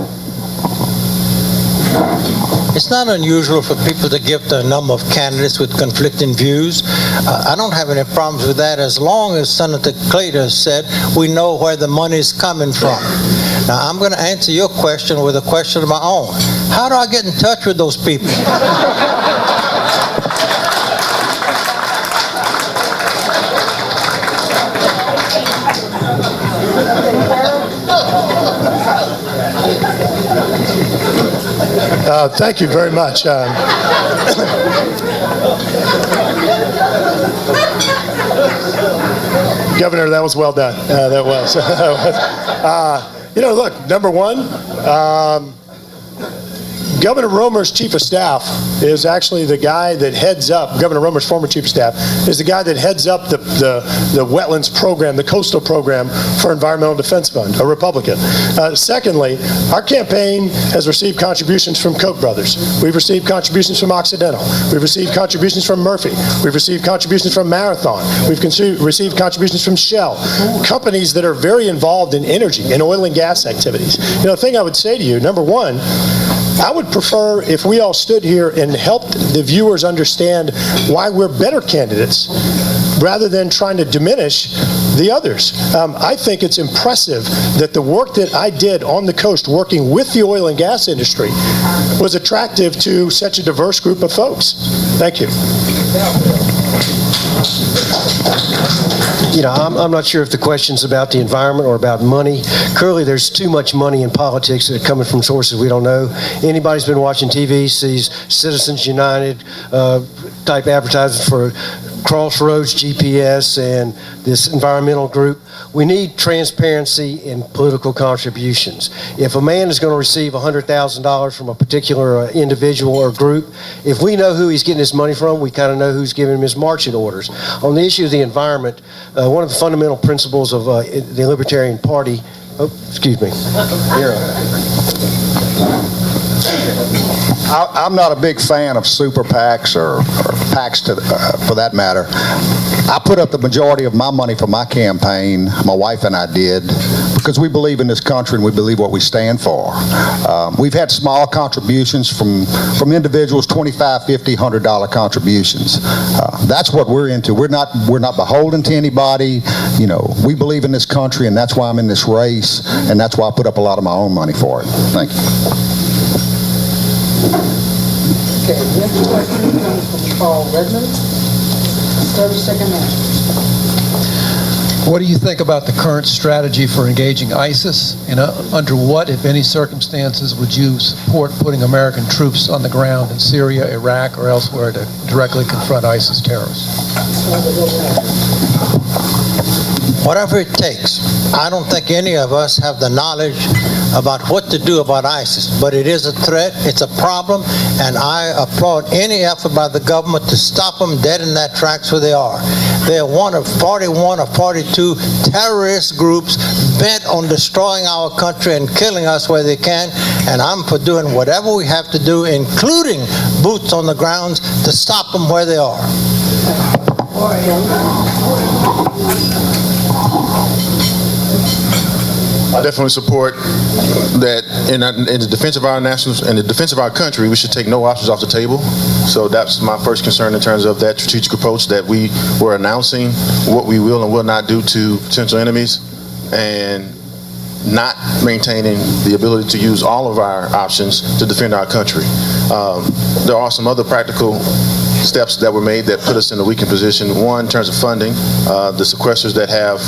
It's not unusual for people to give the number of candidates with conflicting views. I don't have any problems with that as long as Senator Claitor said we know where the money is coming from. Now, I'm going to answer your question with a question of my own. How do I get in touch with those people? Thank you very much. Governor, that was well done. That was. Look, number one, Governor Romer's chief of staff is actually the guy that heads up, Governor Romer's former chief of staff, is the guy that heads up the wetlands program, the coastal program for Environmental Defense Fund, a Republican. Secondly, our campaign has received contributions from Koch brothers. We've received contributions from Occidental. We've received contributions from Murphy. We've received contributions from Marathon. We've received contributions from Shell, companies that are very involved in energy and oil and gas activities. The thing I would say to you, number one, I would prefer if we all stood here and helped the viewers understand why we're better candidates rather than trying to diminish the others. I think it's impressive that the work that I did on the coast working with the oil and gas industry was attractive to such a diverse group of folks. Thank you. I'm not sure if the question's about the environment or about money. Clearly, there's too much money in politics that are coming from sources we don't know. Anybody who's been watching TV sees Citizens United type advertisements for Crossroads GPS and this environmental group. We need transparency in political contributions. If a man is going to receive $100,000 from a particular individual or group, if we know who he's getting his money from, we kind of know who's giving him his marching orders. On the issue of the environment, one of the fundamental principles of the Libertarian Party, I'm not a big fan of super PACs or PACs for that matter. I put up the majority of my money for my campaign, my wife and I did, because we believe in this country and we believe what we stand for. We've had small contributions from individuals, $25, $50, $100 contributions. That's what we're into. We're not beholden to anybody. We believe in this country, and that's why I'm in this race, and that's why I put up a lot of my own money for it. Thank you. Okay, next question comes from Paul Redman. 30-second answer. What do you think about the current strategy for engaging ISIS? And under what, if any, circumstances would you support putting American troops on the ground in Syria, Iraq, or elsewhere to directly confront ISIS terrorists? Whatever it takes. I don't think any of us have the knowledge about what to do about ISIS, but it is a threat, it's a problem, and I applaud any effort by the government to stop them dead in their tracks where they are. They are one of 41 or 42 terrorist groups bent on destroying our country and killing us where they can, and I'm for doing whatever we have to do, including boots on the ground, to stop them where they are. I definitely support that in the defense of our defense of our country, we should take no options off the table. So that's my first concern in terms of that strategic approach, that we were announcing what we will and will not do to potential enemies, and not maintaining the ability to use all of our options to defend our country. There are some other practical steps that were made that put us in a weakened position. One, in terms of funding, the sequesters that have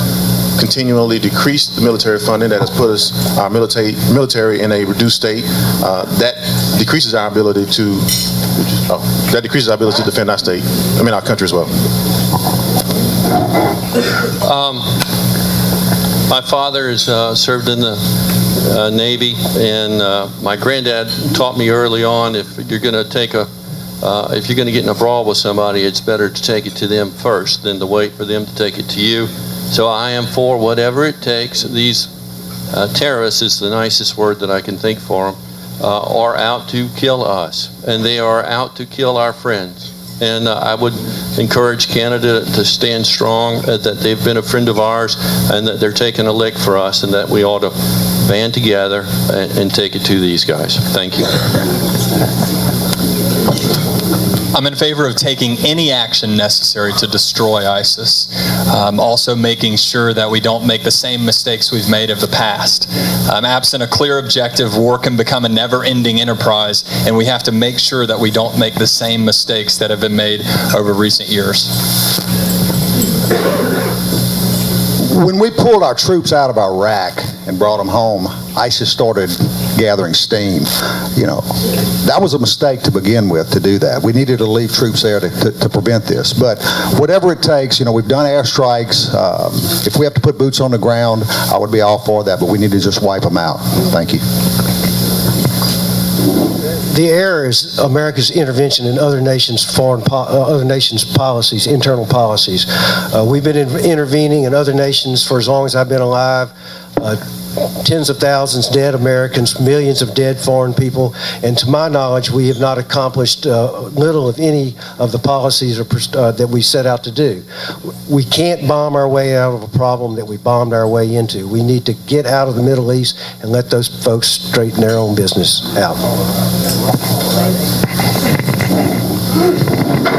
continually decreased the military funding, that has put our military in a reduced state. That decreases our ability to defend our state. Our country as well. My father has served in the Navy, and my granddad taught me early on, if you're going to get in a brawl with somebody, it's better to take it to them first than to wait for them to take it to you. So I am for whatever it takes. These terrorists is the nicest word that I can think for them, are out to kill us, and they are out to kill our friends. And I would encourage Canada to stand strong, that they've been a friend of ours, and that they're taking a lick for us, and that we ought to band together and take it to these guys. Thank you. I'm in favor of taking any action necessary to destroy ISIS. Also making sure that we don't make the same mistakes we've made of the past. Absent a clear objective, war can become a never-ending enterprise, and we have to make sure that we don't make the same mistakes that have been made over recent years. When we pulled our troops out of Iraq and brought them home, ISIS started gathering steam. That was a mistake to begin with, to do that. We needed to leave troops there to prevent this. But whatever it takes, we've done airstrikes. If we have to put boots on the ground, I would be all for that, but we need to just wipe them out. Thank you. The error is America's intervention in other nations' policies, internal policies. We've been intervening in other nations for as long as I've been alive. Tens of thousands dead Americans, millions of dead foreign people, and to my knowledge, we have not accomplished little, if any, of the policies that we set out to do. We can't bomb our way out of a problem that we bombed our way into. We need to get out of the Middle East and let those folks straighten their own business out.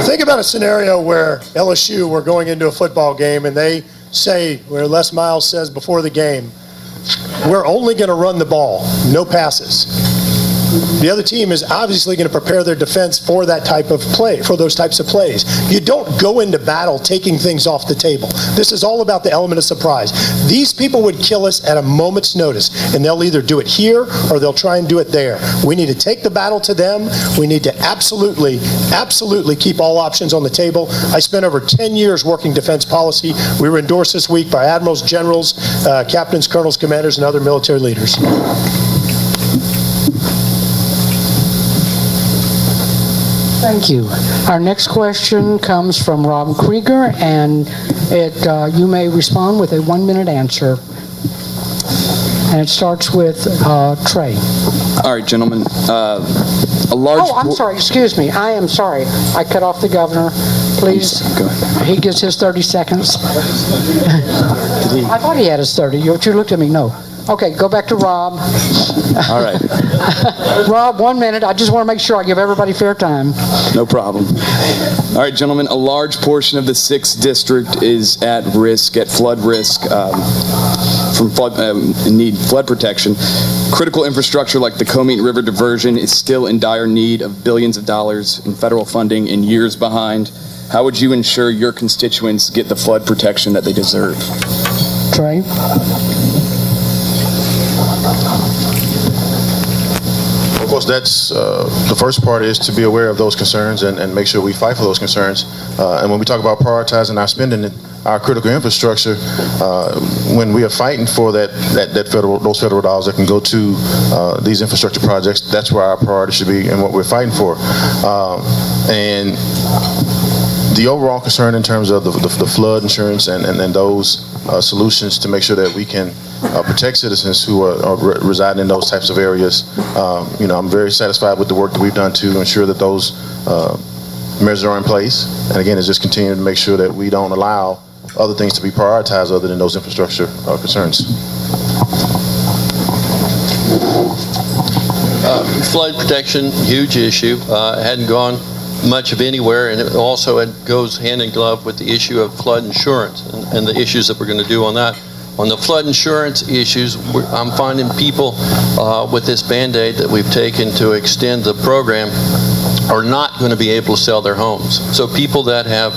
Think about a scenario where LSU were going into a football game and they say, where Les Miles says before the game, we're only going to run the ball, no passes. The other team is obviously going to prepare their defense for that type of play, for those types of plays. You don't go into battle taking things off the table. This is all about the element of surprise. These people would kill us at a moment's notice, and they'll either do it here or they'll try and do it there. We need to take the battle to them. We need to absolutely keep all options on the table. I spent over 10 years working defense policy. We were endorsed this week by admirals, generals, captains, colonels, commanders, and other military leaders. Thank you. Our next question comes from Rob Kreiger, and you may respond with a 1-minute answer. And it starts with Trey. All right, gentlemen. I'm sorry. Excuse me. I am sorry. I cut off the governor. Please. Go ahead. He gets his 30 seconds. I thought he had his 30. You looked at me. No. Okay, go back to Rob. All right. Rob, 1 minute. I just want to make sure I give everybody fair time. No problem. All right, gentlemen, a large portion of the 6th District is at risk, at flood risk, from flood, need flood protection. Critical infrastructure like the Comite River diversion is still in dire need of billions of dollars in federal funding and years behind. How would you ensure your constituents get the flood protection that they deserve? Trey? Of course, that's the first part is to be aware of those concerns and make sure we fight for those concerns. And when we talk about prioritizing our spending, our critical infrastructure, when we are fighting for those federal dollars that can go to these infrastructure projects, that's where our priority should be and what we're fighting for. And the overall concern in terms of the flood insurance and those solutions to make sure that we can protect citizens who are residing in those types of areas. I'm very satisfied with the work that we've done to ensure that those measures are in place. And again, it's just continuing to make sure that we don't allow other things to be prioritized other than those infrastructure concerns. Flood protection, huge issue. It hadn't gone much of anywhere, and it also goes hand in glove with the issue of flood insurance and the issues that we're going to do on that. On the flood insurance issues, I'm finding people with this Band-Aid that we've taken to extend the program are not going to be able to sell their homes. So people that have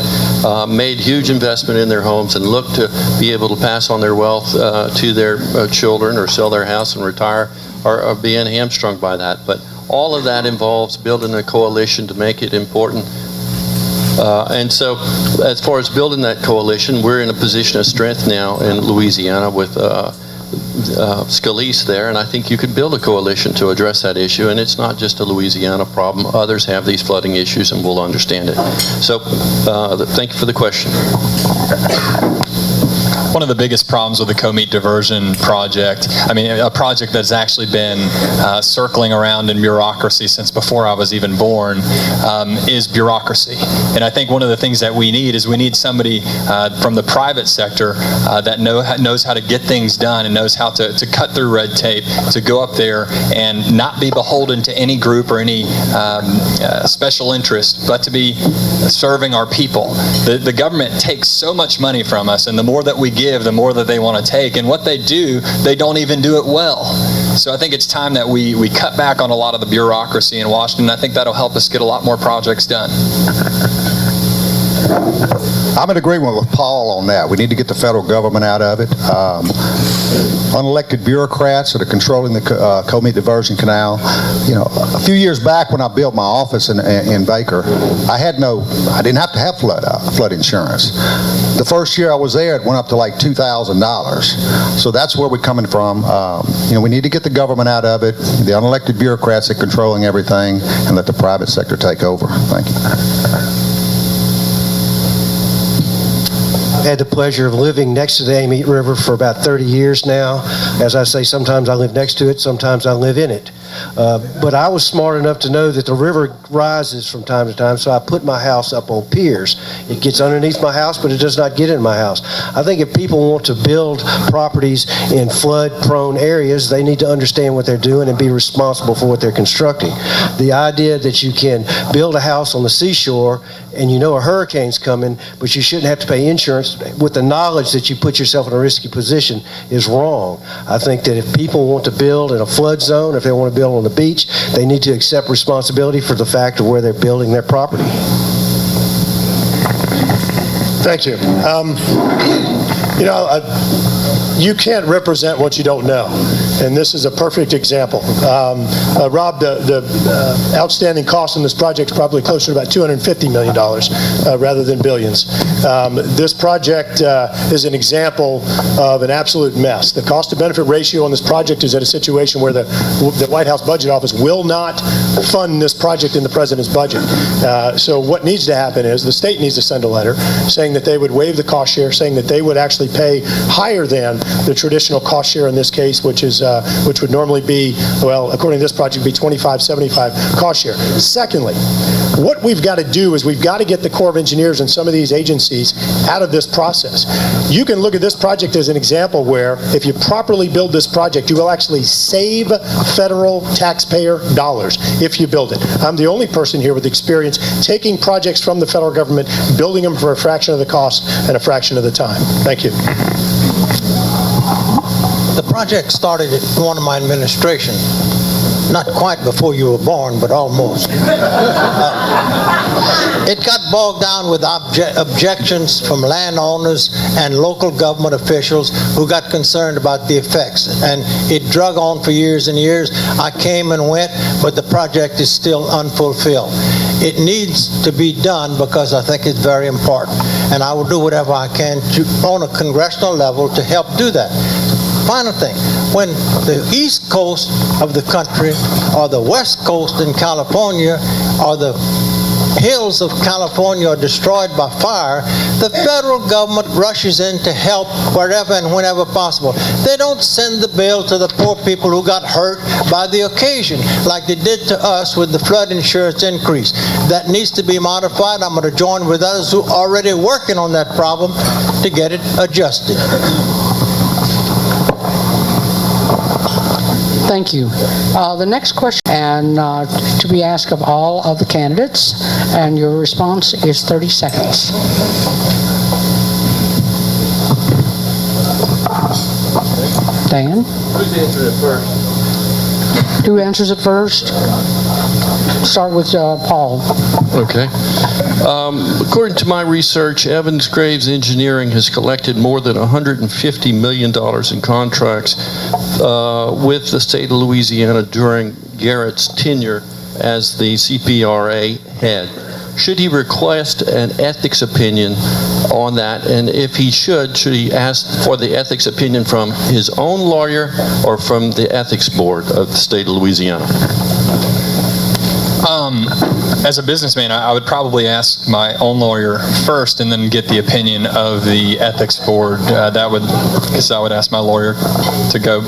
made huge investment in their homes and look to be able to pass on their wealth to their children or sell their house and retire are being hamstrung by that. But all of that involves building a coalition to make it important. And so as far as building that coalition, we're in a position of strength now in Louisiana with Scalise there, and I think you could build a coalition to address that issue, and it's not just a Louisiana problem. Others have these flooding issues and will understand it. So thank you for the question. One of the biggest problems with the Comite diversion project, a project that's actually been circling around in bureaucracy since before I was even born, is bureaucracy. And I think one of the things that we need is somebody from the private sector that knows how to get things done and knows how to cut through red tape, to go up there and not be beholden to any group or any special interest, but to be serving our people. The government takes so much money from us, and the more that we give, the more that they want to take. And what they do, they don't even do it well. So I think it's time that we cut back on a lot of the bureaucracy in Washington. I think that'll help us get a lot more projects done. I'm in agreement with Paul on that. We need to get the federal government out of it. Unelected bureaucrats that are controlling the Comey Diversion Canal. You know, a few years back when I built my office in Baker, I didn't have to have flood insurance. The first year I was there, it went up to like $2,000. So that's where we're coming from. You know, we need to get the government out of it, the unelected bureaucrats that are controlling everything, and let the private sector take over. Thank you. I've had the pleasure of living next to the Amite River for about 30 years now. As I say, sometimes I live next to it, sometimes I live in it. But I was smart enough to know that the river rises from time to time, so I put my house up on piers. It gets underneath my house, but it does not get in my house. I think if people want to build properties in flood-prone areas, they need to understand what they're doing and be responsible for what they're constructing. The idea that you can build a house on the seashore and you know a hurricane's coming, but you shouldn't have to pay insurance with the knowledge that you put yourself in a risky position is wrong. I think that if people want to build in a flood zone, if they want to build on the beach, they need to accept responsibility for the fact of where they're building their property. Thank you. You know, you can't represent what you don't know, and this is a perfect example. Rob, the outstanding cost in this project is probably closer to about $250 million rather than billions. This project is an example of an absolute mess. The cost-to-benefit ratio on this project is at a situation where the White House Budget Office will not fund this project in the president's budget. So what needs to happen is the state needs to send a letter saying that they would waive the cost share, saying that they would actually pay higher than the traditional cost share in this case, which would normally be, well, according to this project, be 25-75 cost share. Secondly, what we've got to do is we've got to get the Corps of Engineers and some of these agencies out of this process. You can look at this project as an example where if you properly build this project, you will actually save federal taxpayer dollars if you build it. I'm the only person here with experience taking projects from the federal government, building them for a fraction of the cost and a fraction of the time. Thank you. The project started at one of my administration. Not quite before you were born, but almost. It got bogged down with objections from landowners and local government officials who got concerned about the effects. And it drug on for years and years. I came and went, but the project is still unfulfilled. It needs to be done because I think it's very important. And I will do whatever I can on a congressional level to help do that. Final thing, when the east coast of the country or the west coast in California or the hills of California are destroyed by fire, the federal government rushes in to help wherever and whenever possible. They don't send the bill to the poor people who got hurt by the occasion like they did to us with the flood insurance increase. That needs to be modified. I'm going to join with others who are already working on that problem to get it adjusted. Thank you. The next question, and to be asked of all of the candidates, and your response is 30 seconds. Dan? Who's answering it first? Who answers it first? Start with Paul. Okay. According to my research, Evans Graves Engineering has collected more than $150 million in contracts with the state of Louisiana during Garrett's tenure as the CPRA head. Should he request an ethics opinion on that? And if he should he ask for the ethics opinion from his own lawyer or from the ethics board of the state of Louisiana? As a businessman, I would probably ask my own lawyer first and then get the opinion of the ethics board. Because I would ask my lawyer to go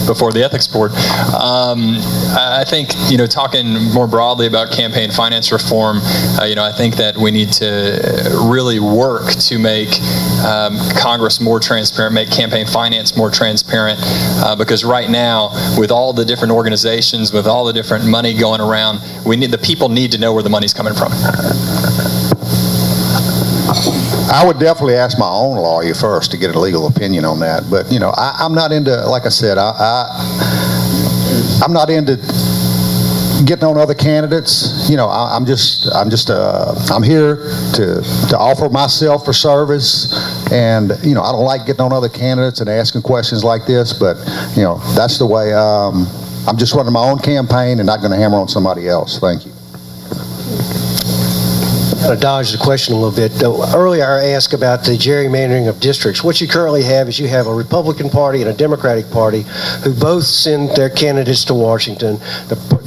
before the ethics board. I think, talking more broadly about campaign finance reform, I think that we need to really work to make Congress more transparent, make campaign finance more transparent, because right now, with all the different organizations, with all the different money going around, the people need to know where the money's coming from. I would definitely ask my own lawyer first to get a legal opinion on that. But, I'm not into, like I said, I'm not into getting on other candidates. I'm here to offer myself for service, and I don't like getting on other candidates and asking questions like this, but that's the way. I'm just running my own campaign and not going to hammer on somebody else. Thank you. To dodge the question a little bit. Earlier I asked about the gerrymandering of districts. What you currently have is you have a Republican Party and a Democratic Party who both send their candidates to Washington.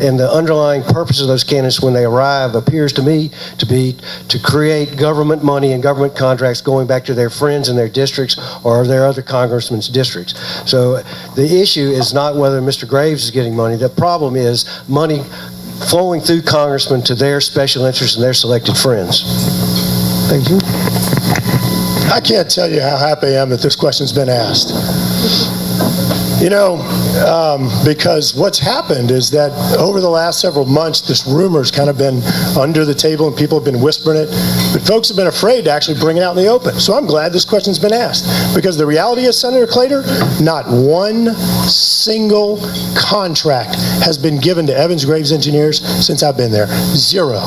And the underlying purpose of those candidates when they arrive appears to me to be to create government money and government contracts going back to their friends in their districts or their other congressmen's districts. So the issue is not whether Mr. Graves is getting money. The problem is money flowing through congressmen to their special interests and their selected friends. Thank you. I can't tell you how happy I am that this question's been asked. Because what's happened is that over the last several months, this rumor's kind of been under the table and people have been whispering it, but folks have been afraid to actually bring it out in the open. So I'm glad this question's been asked, because the reality is, Senator Claitor, not one single contract has been given to Evans Graves Engineers since I've been there. Zero.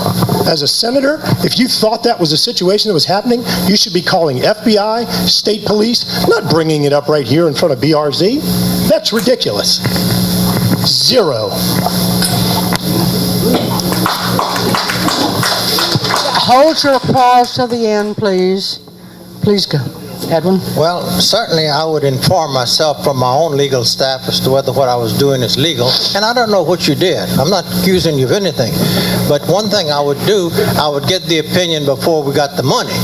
As a senator, if you thought that was a situation that was happening, you should be calling FBI, state police, not bringing it up right here in front of BRZ. That's ridiculous. Zero. Hold your applause to the end, please. Please go. Edwin? Well, certainly I would inform myself from my own legal staff as to whether what I was doing is legal. And I don't know what you did. I'm not accusing you of anything. But one thing I would do, I would get the opinion before we got the money.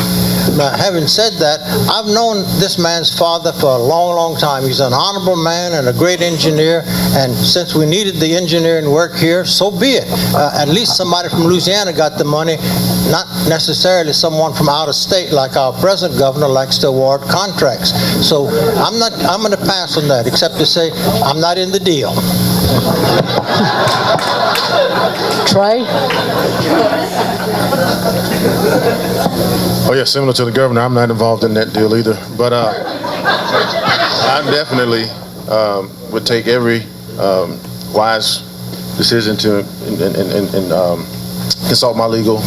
Now, having said that, I've known this man's father for a long, long time. He's an honorable man and a great engineer, and since we needed the engineering work here, so be it. At least somebody from Louisiana got the money, not necessarily someone from out of state like our present governor likes to award contracts. So I'm going to pass on that, except to say I'm not in the deal. Trey? Oh yeah, similar to the governor, I'm not involved in that deal either. But I definitely would take every wise decision to consult my legal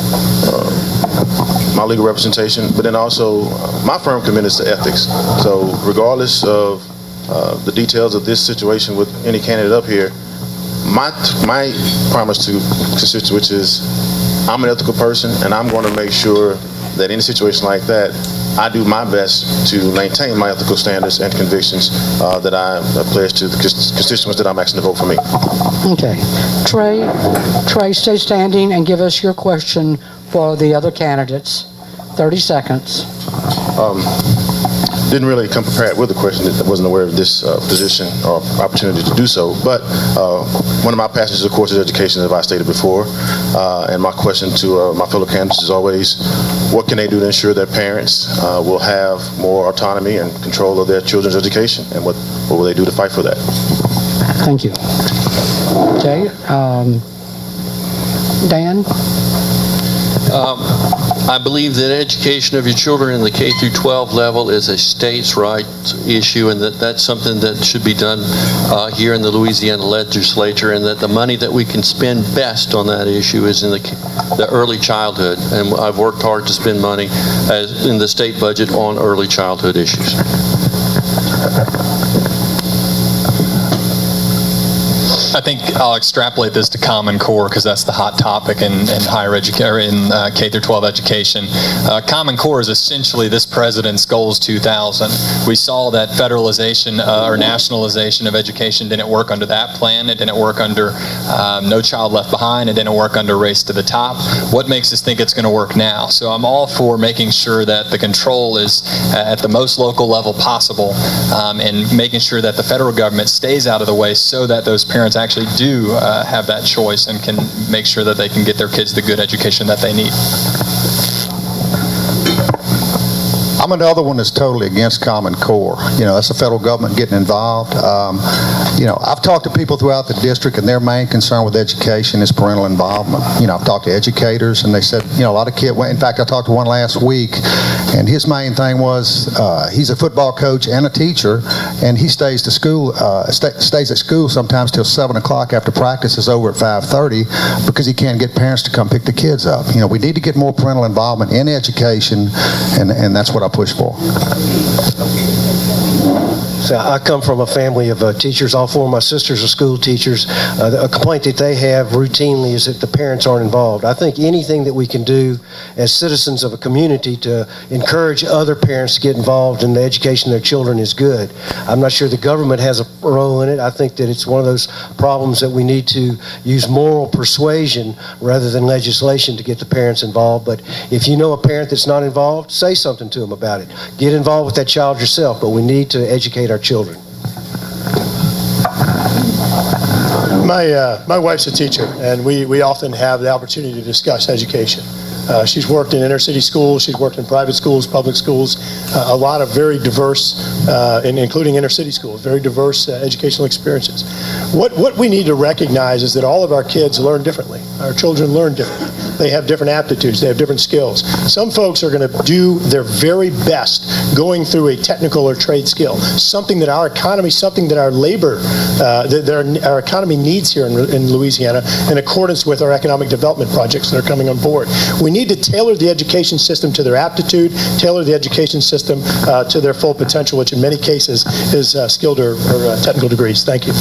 representation, but then also my firm commits to ethics. So regardless of the details of this situation with any candidate up here, my promise to constituents is I'm an ethical person, and I'm going to make sure that in a situation like that, I do my best to maintain my ethical standards and convictions that I pledge to the constituents that I'm asking to vote for me. Okay. Trey, stay standing and give us your question for the other candidates. 30 seconds. Didn't really come prepared with a question. I wasn't aware of this position or opportunity to do so. But one of my passions, of course, is education, as I stated before. And my question to my fellow candidates is always, what can they do to ensure that parents will have more autonomy and control of their children's education? And what will they do to fight for that? Thank you. Okay. Dan? I believe that education of your children in the K through 12 level is a states' rights issue, and that's something that should be done here in the Louisiana legislature, and that the money that we can spend best on that issue is in the early childhood. And I've worked hard to spend money in the state budget on early childhood issues. I think I'll extrapolate this to Common Core because that's the hot topic in higher education, in K through 12 education. Common Core is essentially this president's Goals 2000. We saw that federalization or nationalization of education didn't work under that plan. It didn't work under No Child Left Behind. It didn't work under Race to the Top. What makes us think it's going to work now? So I'm all for making sure that the control is at the most local level possible, and making sure that the federal government stays out of the way so that those parents actually do have that choice and can make sure that they can get their kids the good education that they need. I'm another one that's totally against Common Core. That's the federal government getting involved. I've talked to people throughout the district, and their main concern with education is parental involvement. I've talked to educators, and they said, a lot of kids, in fact, I talked to one last week, and his main thing was he's a football coach and a teacher, and he stays at school sometimes till 7 o'clock after practice is over at 5:30 because he can't get parents to come pick the kids up. We need to get more parental involvement in education, and that's what I push for. So I come from a family of teachers. All four of my sisters are school teachers. A complaint that they have routinely is that the parents aren't involved. I think anything that we can do as citizens of a community to encourage other parents to get involved in the education of their children is good. I'm not sure the government has a role in it. I think that it's one of those problems that we need to use moral persuasion rather than legislation to get the parents involved. But if you know a parent that's not involved, say something to them about it. Get involved with that child yourself, but we need to educate our children. My wife's a teacher, and we often have the opportunity to discuss education. She's worked in inner city schools, she's worked in private schools, public schools, a lot of very diverse, including inner city schools, very diverse educational experiences. What we need to recognize is that all of our kids learn differently. Our children learn differently. They have different aptitudes, they have different skills. Some folks are going to do their very best going through a technical or trade skill, something that our economy, something that our labor, our economy needs here in Louisiana in accordance with our economic development projects that are coming on board. We need to tailor the education system to their aptitude, tailor the education system to their full potential, which in many cases is skilled or technical degrees. Thank you.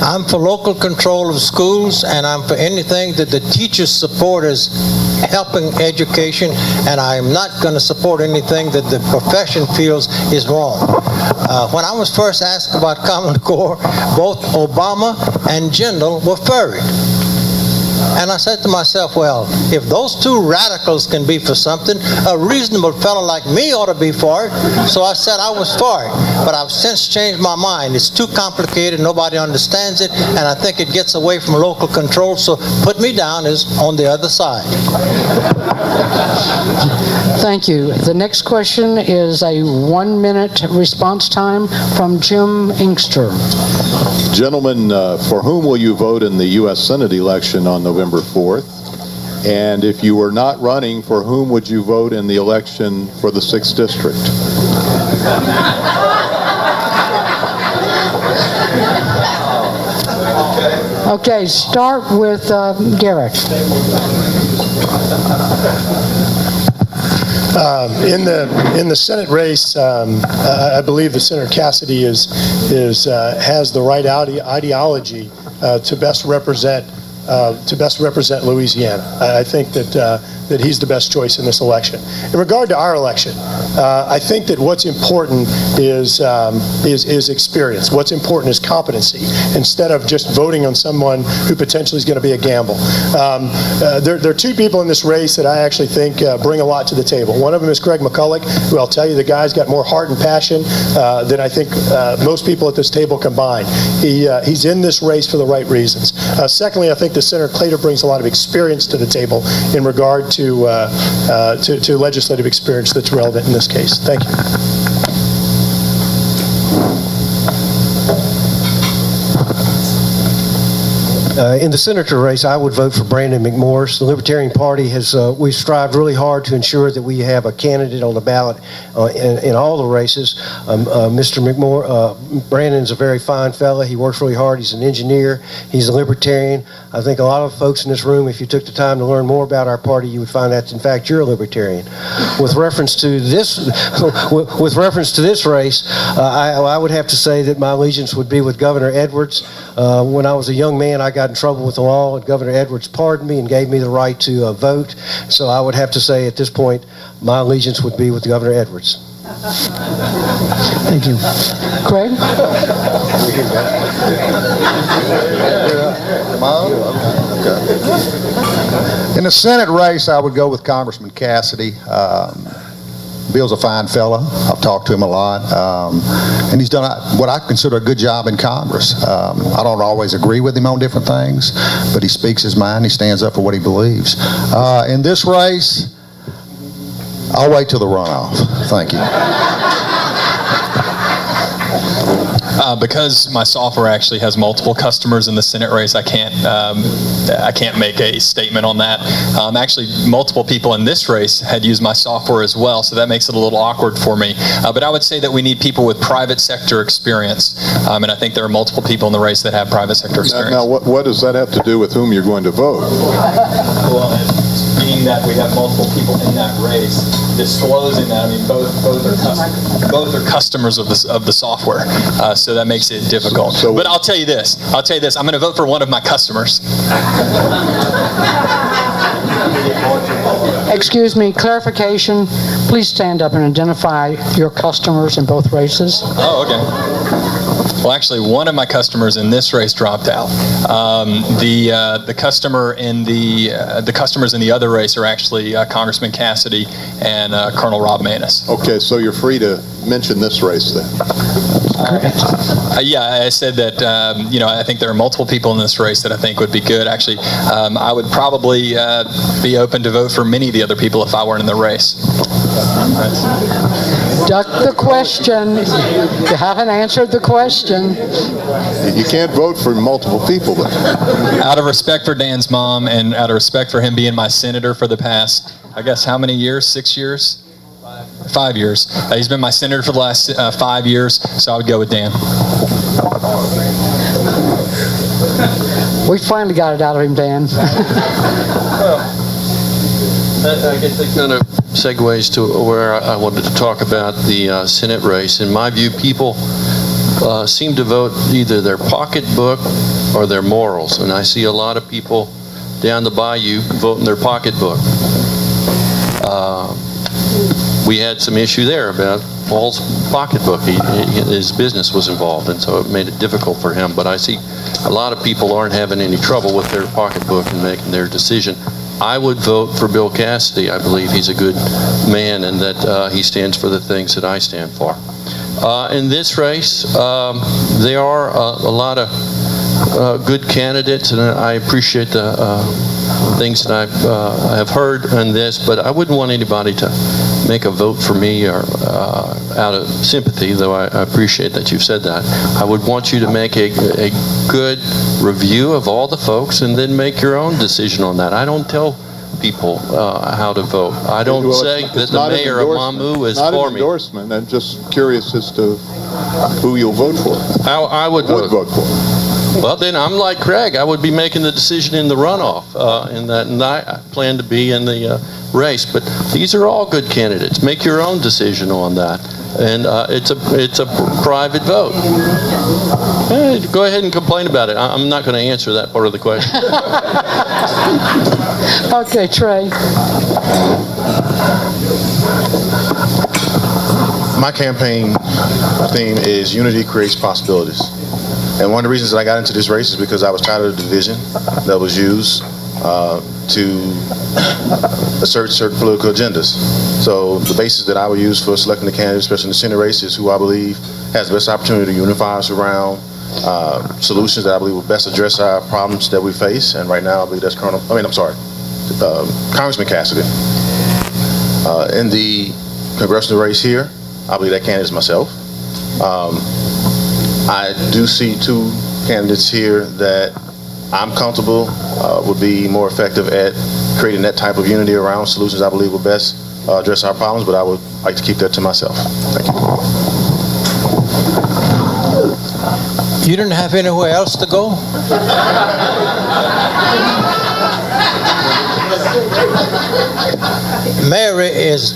I'm for local control of schools, and I'm for anything that the teachers support as helping education, and I'm not going to support anything that the profession feels is wrong. When I was first asked about Common Core, both Obama and Jindal were for it. And I said to myself, well, if those two radicals can be for something, a reasonable fellow like me ought to be for it. So I said I was for it. But I've since changed my mind. It's too complicated, nobody understands it, and I think it gets away from local control, so put me down as on the other side. Thank you. The next question is a 1-minute response time from Jim Engster. Gentlemen, for whom will you vote in the U.S. Senate election on November 4th? And if you were not running, for whom would you vote in the election for the 6th District? Okay, start with Garret. In the Senate race, I believe that Senator Cassidy has the right ideology to best represent Louisiana. I think that he's the best choice in this election. In regard to our election, I think that what's important is experience. What's important is competency, instead of just voting on someone who potentially is going to be a gamble. There are two people in this race that I actually think bring a lot to the table. One of them is Craig McCulloch, who I'll tell you, the guy's got more heart and passion than I think most people at this table combined. He's in this race for the right reasons. Secondly, I think that Senator Claitor brings a lot of experience to the table in regard to legislative experience that's relevant in this case. Thank you. In the senator race, I would vote for Brandon McMorris. The Libertarian Party we've strived really hard to ensure that we have a candidate on the ballot in all the races. Mr. Brandon's a very fine fella. He works really hard. He's an engineer. He's a Libertarian. I think a lot of folks in this room, if you took the time to learn more about our party, you would find that, in fact, you're a Libertarian. With reference to this race, I would have to say that my allegiance would be with Governor Edwards. When I was a young man, I got in trouble with the law, and Governor Edwards pardoned me and gave me the right to vote. So I would have to say at this point, my allegiance would be with Governor Edwards. Thank you. Craig? In the Senate race, I would go with Congressman Cassidy. Bill's a fine fella. I've talked to him a lot. And he's done what I consider a good job in Congress. I don't always agree with him on different things, but he speaks his mind. He stands up for what he believes. In this race, I'll wait till the runoff. Thank you. Because my software actually has multiple customers in the Senate race, I can't make a statement on that. Actually, multiple people in this race had used my software as well, so that makes it a little awkward for me. But I would say that we need people with private sector experience, and I think there are multiple people in the race that have private sector experience. Now, what does that have to do with whom you're going to vote? Well, being that we have multiple people in that race, disclosing that, I mean, both are customers of the software, so that makes it difficult. But I'll tell you this, I'm going to vote for one of my customers. Excuse me, clarification. Please stand up and identify your customers in both races. Oh, okay. Well, actually, one of my customers in this race dropped out. The customers in the other race are actually Congressman Cassidy and Colonel Rob Maness. Okay, so you're free to mention this race then. Yeah, I said that, I think there are multiple people in this race that I think would be good. Actually, I would probably be open to vote for many of the other people if I weren't in the race. Duck the question. You haven't answered the question. You can't vote for multiple people then. Out of respect for Dan's mom and out of respect for him being my senator for the past, I guess, how many years? 6 years? 5 years. He's been my senator for the last 5 years, so I would go with Dan. We finally got it out of him, Dan. I guess it kind of segues to where I wanted to talk about the Senate race. In my view, people seem to vote either their pocketbook or their morals, and I see a lot of people down the bayou voting their pocketbook. We had some issue there about Paul's pocketbook. His business was involved, and so it made it difficult for him. But I see a lot of people aren't having any trouble with their pocketbook and making their decision. I would vote for Bill Cassidy. I believe he's a good man and that he stands for the things that I stand for. In this race, there are a lot of good candidates, and I appreciate the things that I have heard on this, but I wouldn't want anybody to make a vote for me or out of sympathy, though I appreciate that you've said that. I would want you to make a good review of all the folks and then make your own decision on that. I don't tell people how to vote. I don't say that the mayor of Mamou is for me. Not an endorsement. I'm just curious as to who you'll vote for. I would vote for. Well, then I'm like Craig. I would be making the decision in the runoff, and I plan to be in the race. But these are all good candidates. Make your own decision on that, and it's a private vote. Go ahead and complain about it. I'm not going to answer that part of the question. Okay, Trey. My campaign theme is unity creates possibilities. And one of the reasons that I got into this race is because I was tired of the division that was used to assert certain political agendas. So the basis that I would use for selecting the candidate, especially in the Senate race, is who I believe has the best opportunity to unify us around solutions that I believe will best address our problems that we face. And right now, I believe that's Congressman Cassidy. In the congressional race here, I believe that candidate is myself. I do see two candidates here that I'm comfortable would be more effective at creating that type of unity around solutions I believe will best address our problems, but I would like to keep that to myself. Thank you. You didn't have anywhere else to go? Mary is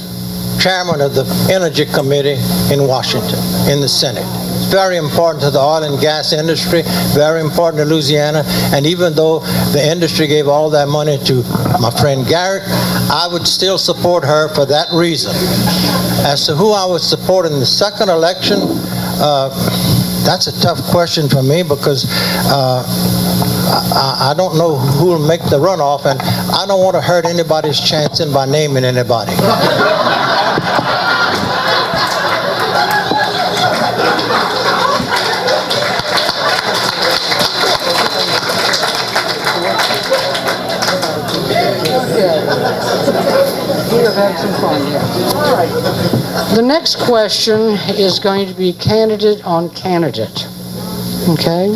chairman of the Energy Committee in Washington, in the Senate. It's very important to the oil and gas industry, very important to Louisiana, and even though the industry gave all that money to my friend Garret, I would still support her for that reason. As to who I would support in the second election, that's a tough question for me because I don't know who will make the runoff, and I don't want to hurt anybody's chancing by naming anybody. had some fun, yeah. All right. The next question is going to be candidate on candidate. Okay?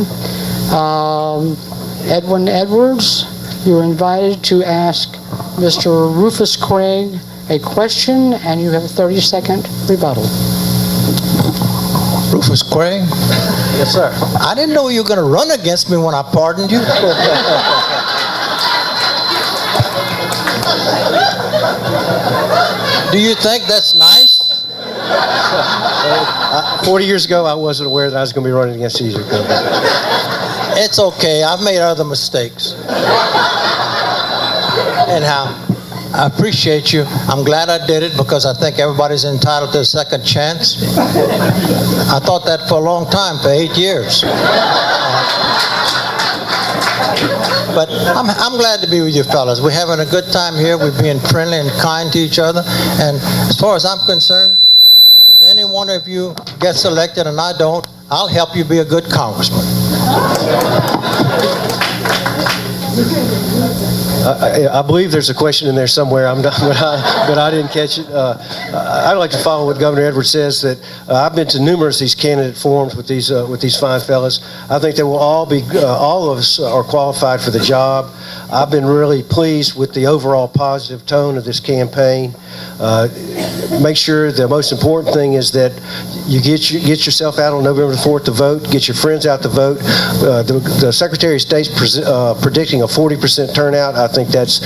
Edwin Edwards, you're invited to ask Mr. Rufus Craig a question, and you have a 30-second rebuttal. Rufus Craig? Yes, sir. I didn't know you were going to run against me when I pardoned you. Do you think that's nice? 40 years ago, I wasn't aware that I was going to be running against Caesar. It's okay. I've made other mistakes. Anyhow, I appreciate you. I'm glad I did it because I think everybody's entitled to a second chance. I thought that for a long time, for 8 years. But I'm glad to be with you fellas. We're having a good time here. We're being friendly and kind to each other. And as far as I'm concerned, if any one of you gets elected and I don't, I'll help you be a good congressman. I believe there's a question in there somewhere, but I didn't catch it. I'd like to follow what Governor Edwards says, that I've been to numerous of these candidate forums with these fine fellas. I think they will all of us are qualified for the job. I've been really pleased with the overall positive tone of this campaign. Make sure the most important thing is that you get yourself out on November the 4th to vote, get your friends out to vote. The Secretary of State's predicting a 40% turnout. I think that's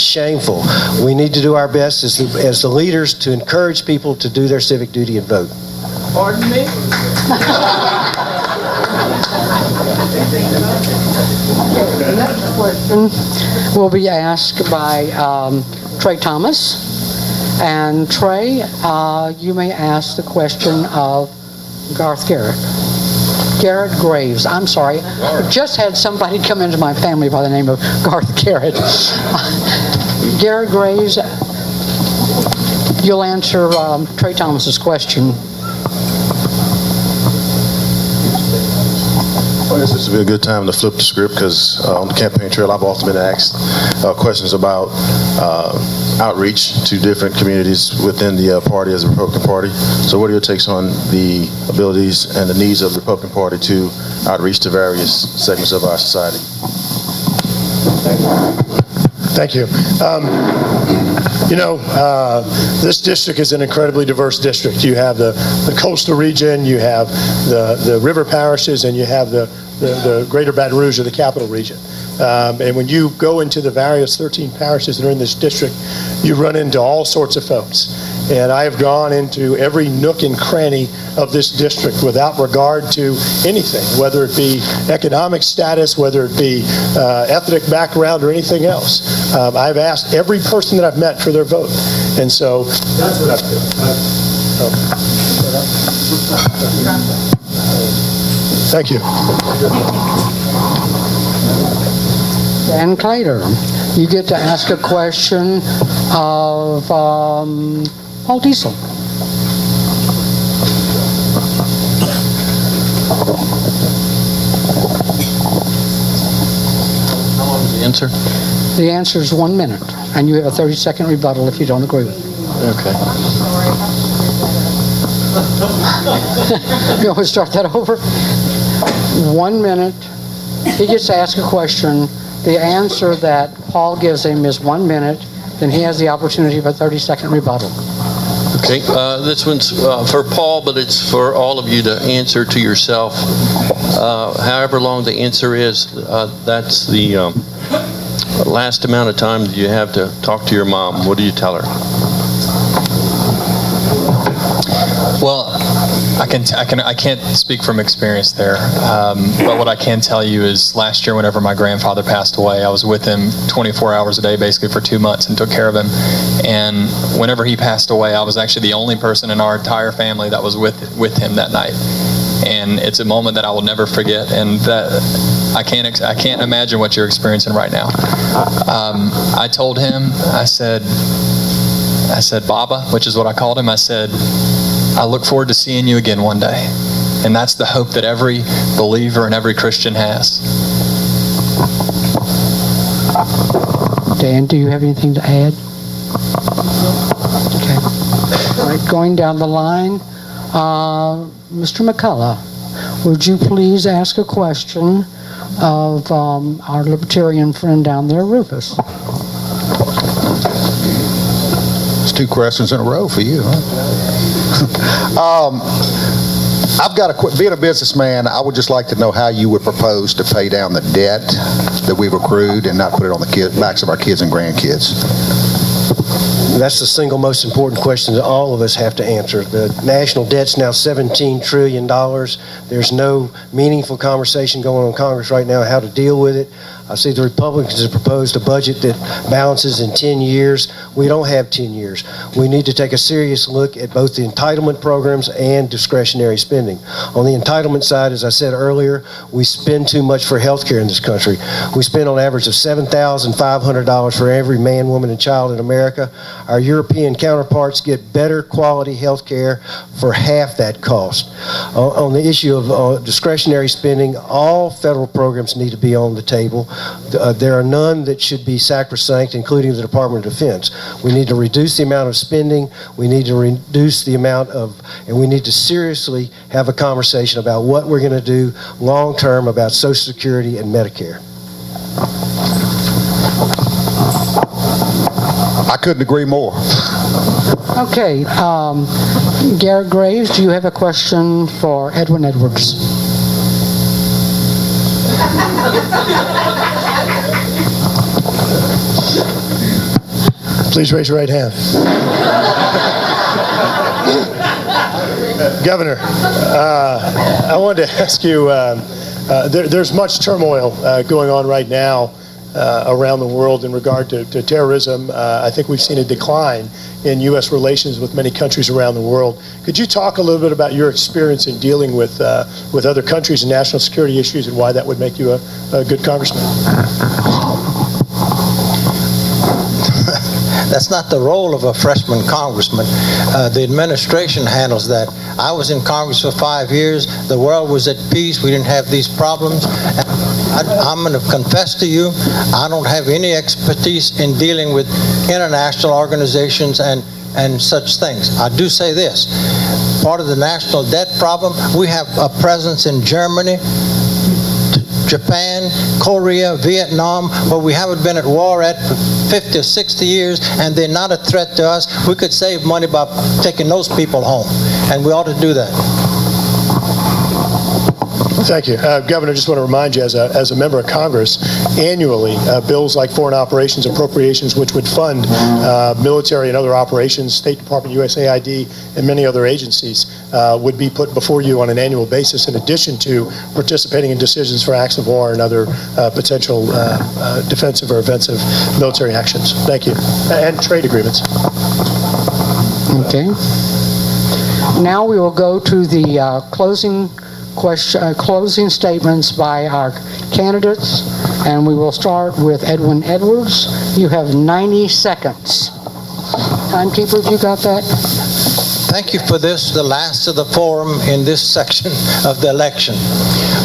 shameful. We need to do our best as the leaders to encourage people to do their civic duty and vote. Pardon me? The next question will be asked by Trey Thomas. And Trey, you may ask the question of Garret Graves. I'm sorry. I just had somebody come into my family by the name of Garret. Garret Graves, you'll answer Trey Thomas's question. This would be a good time to flip the script because on the campaign trail I've often been asked questions about outreach to different communities within the party as a Republican Party. So what are your takes on the abilities and the needs of the Republican Party to outreach to various segments of our society? Thank you. This district is an incredibly diverse district. You have the coastal region, you have the river parishes, and you have the greater Baton Rouge or the capital region. And when you go into the various 13 parishes that are in this district, you run into all sorts of folks. And I have gone into every nook and cranny of this district without regard to anything, whether it be economic status, whether it be ethnic background or anything else. I've asked every person that I've met for their vote. And so that's what I've done. Thank you. And Claitor, you get to ask a question of Paul Dietzel. How long is the answer? The answer is 1 minute, and you have a 30-second rebuttal if you don't agree with it. Okay. You want to start that over? 1 minute. He gets to ask a question. The answer that Paul gives him is 1 minute. Then he has the opportunity of a 30-second rebuttal. Okay. This one's for Paul, but it's for all of you to answer to yourself. However long the answer is, that's the last amount of time that you have to talk to your mom. What do you tell her? Well, I can't speak from experience there, but what I can tell you is last year, whenever my grandfather passed away, I was with him 24 hours a day, basically for 2 months, and took care of him. And whenever he passed away, I was actually the only person in our entire family that was with him that night. And it's a moment that I will never forget, and that I can't imagine what you're experiencing right now. I told him, I said, Baba, which is what I called him. I said, I look forward to seeing you again one day. And that's the hope that every believer and every Christian has. Dan, do you have anything to add? Okay. All right, going down the line, Mr. McCulloch, would you please ask a question of our libertarian friend down there, Rufus? It's 2 questions in a row for you, huh? I've got to being a businessman, I would just like to know how you would propose to pay down the debt that we've accrued and not put it on the backs of our kids and grandkids. That's the single most important question that all of us have to answer. The national debt's now $17 trillion. There's no meaningful conversation going on in Congress right now how to deal with it. I see the Republicans have proposed a budget that balances in 10 years. We don't have 10 years. We need to take a serious look at both the entitlement programs and discretionary spending. On the entitlement side, as I said earlier, we spend too much for health care in this country. We spend on average of $7,500 for every man, woman, and child in America. Our European counterparts get better quality health care for half that cost. On the issue of discretionary spending, all federal programs need to be on the table. There are none that should be sacrosanct, including the Department of Defense. We need to reduce the amount of spending. We need to reduce the amount of, and we need to seriously have a conversation about what we're going to do long term about Social Security and Medicare. I couldn't agree more. Okay, Garret Graves, do you have a question for Edwin Edwards? Please raise your right hand. Governor, I wanted to ask you, there's much turmoil going on right now around the world in regard to terrorism. I think we've seen a decline in U.S. relations with many countries around the world. Could you talk a little bit about your experience in dealing with other countries and national security issues and why that would make you a good congressman? That's not the role of a freshman congressman. The administration handles that. I was in Congress for 5 years. The world was at peace. We didn't have these problems. I'm going to confess to you, I don't have any expertise in dealing with international organizations and such things. I do say this. Part of the national debt problem, we have a presence in Germany, Japan, Korea, Vietnam, where we haven't been at war for 50 or 60 years, and they're not a threat to us. We could save money by taking those people home, and we ought to do that. Thank you. Governor, just want to remind you, as a member of Congress, annually, bills like foreign operations appropriations, which would fund military and other operations, State Department, USAID, and many other agencies, would be put before you on an annual basis, in addition to participating in decisions for acts of war and other potential defensive or offensive military actions. Thank you. And trade agreements. Okay. Now we will go to the closing statements by our candidates, and we will start with Edwin Edwards. You have 90 seconds. Timekeeper, have you got that? Thank you for this, the last of the forum in this section of the election.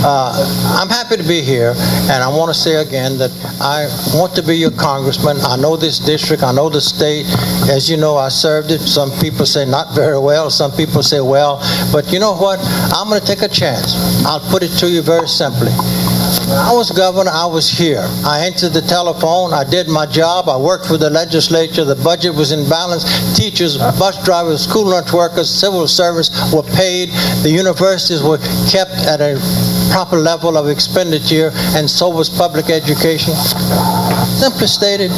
I'm happy to be here, and I want to say again that I want to be your congressman. I know this district, I know the state. As you know, I served it. Some people say not very well, some people say well, but you know what? I'm going to take a chance. I'll put it to you very simply. When I was governor, I was here. I answered the telephone, I did my job, I worked with the legislature, the budget was in balance, teachers, bus drivers, school lunch workers, civil servants were paid, the universities were kept at a proper level of expenditure, and so was public education. Simply stated,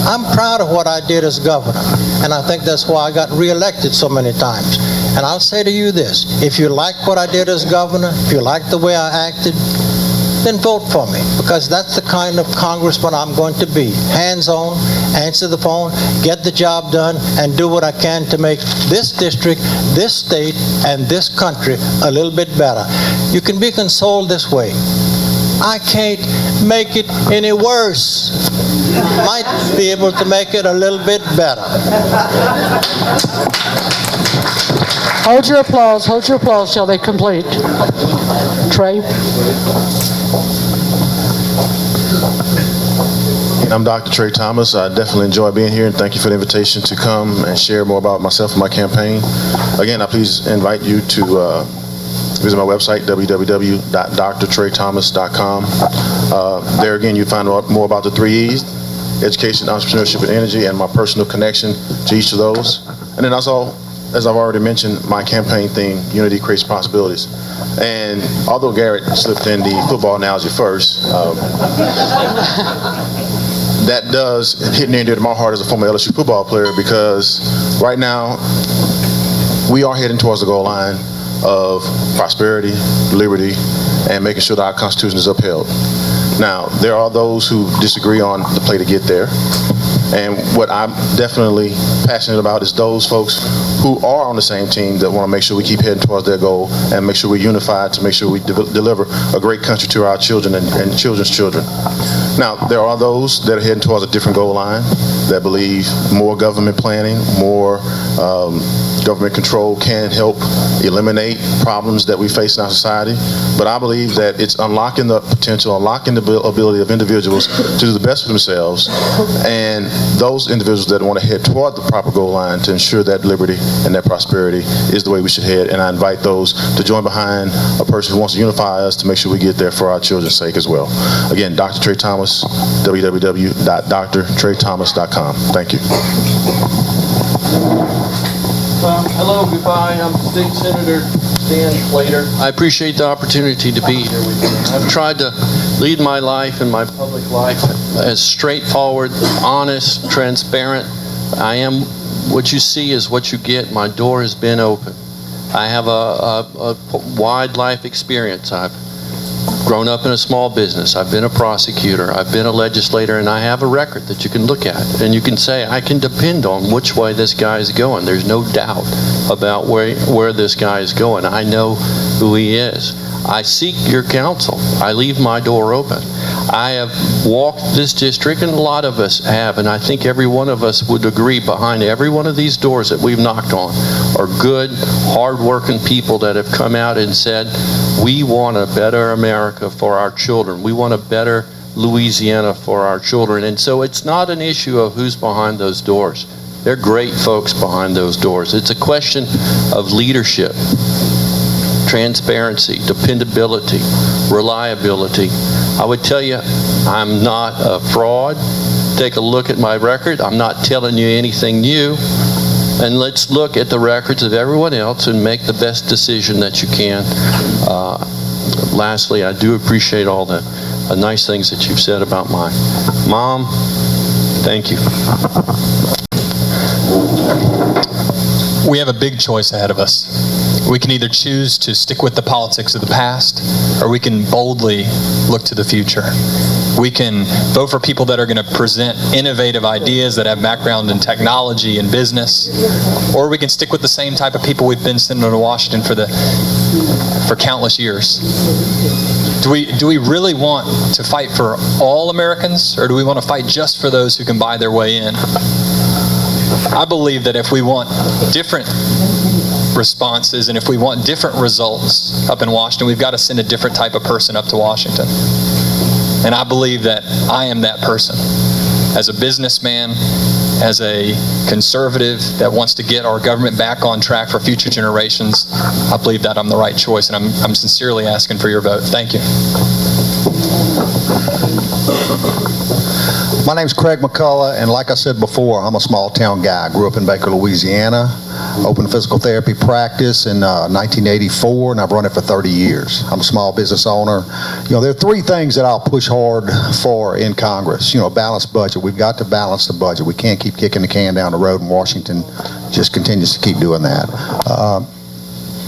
I'm proud of what I did as governor, and I think that's why I got reelected so many times. And I'll say to you this, if you like what I did as governor, if you like the way I acted, then vote for me, because that's the kind of congressman I'm going to be. Hands-on, answer the phone, get the job done, and do what I can to make this district, this state, and this country a little bit better. You can be consoled this way. I can't make it any worse. Might be able to make it a little bit better. Hold your applause till they complete. Trey? I'm Dr. Trey Thomas. I definitely enjoy being here, and thank you for the invitation to come and share more about myself and my campaign. Again, I please invite you to visit my website, www.drtreythomas.com. There again, you find more about the 3 E's: education, entrepreneurship, and energy, and my personal connection to each of those. And then also, as I've already mentioned, my campaign theme, Unity Creates Possibilities. And although Garret slipped in the football analogy first, that does hit near and dear to my heart as a former LSU football player, because right now we are heading towards the goal line of prosperity, liberty, and making sure that our Constitution is upheld. Now, there are those who disagree on the play to get there. And what I'm definitely passionate about is those folks who are on the same team that want to make sure we keep heading towards their goal and make sure we're unified to make sure we deliver a great country to our children and children's children. Now, there are those that are heading towards a different goal line that believe more government planning, more government control can help eliminate problems that we face in our society. But I believe that it's unlocking the potential, unlocking the ability of individuals to do the best for themselves, and those individuals that want to head toward the proper goal line to ensure that liberty and that prosperity is the way we should head. And I invite those to join behind a person who wants to unify us to make sure we get there for our children's sake as well. Again, Dr. Trey Thomas, www.drtreythomas.com. Thank you. Hello, goodbye. I'm State Senator Dan Claitor. I appreciate the opportunity to be here with you. I've tried to lead my life and my public life as straightforward, honest, transparent. I am, what you see is what you get. My door has been open. I have a wide life experience. I've grown up in a small business. I've been a prosecutor. I've been a legislator, and I have a record that you can look at. And you can say, I can depend on which way this guy is going. There's no doubt about where this guy is going. I know who he is. I seek your counsel. I leave my door open. I have walked this district, and a lot of us have, and I think every one of us would agree behind every one of these doors that we've knocked on are good, hard-working people that have come out and said, we want a better America for our children. We want a better Louisiana for our children. And so it's not an issue of who's behind those doors. They're great folks behind those doors. It's a question of leadership, transparency, dependability, reliability. I would tell you, I'm not a fraud. Take a look at my record. I'm not telling you anything new. And let's look at the records of everyone else and make the best decision that you can. Lastly, I do appreciate all the nice things that you've said about my mom. Thank you. We have a big choice ahead of us. We can either choose to stick with the politics of the past, or we can boldly look to the future. We can vote for people that are going to present innovative ideas that have background in technology and business, or we can stick with the same type of people we've been sending to Washington for countless years. Do we really want to fight for all Americans, or do we want to fight just for those who can buy their way in? I believe that if we want different responses and if we want different results up in Washington, we've got to send a different type of person up to Washington. And I believe that I am that person. As a businessman, as a conservative that wants to get our government back on track for future generations, I believe that I'm the right choice, and I'm sincerely asking for your vote. Thank you. My name's Craig McCulloch, and like I said before, I'm a small town guy. I grew up in Baker, Louisiana, opened a physical therapy practice in 1984, and I've run it for 30 years. I'm a small business owner. You know, there are three things that I'll push hard for in Congress. You know, a balanced budget. We've got to balance the budget. We can't keep kicking the can down the road, and Washington just continues to keep doing that.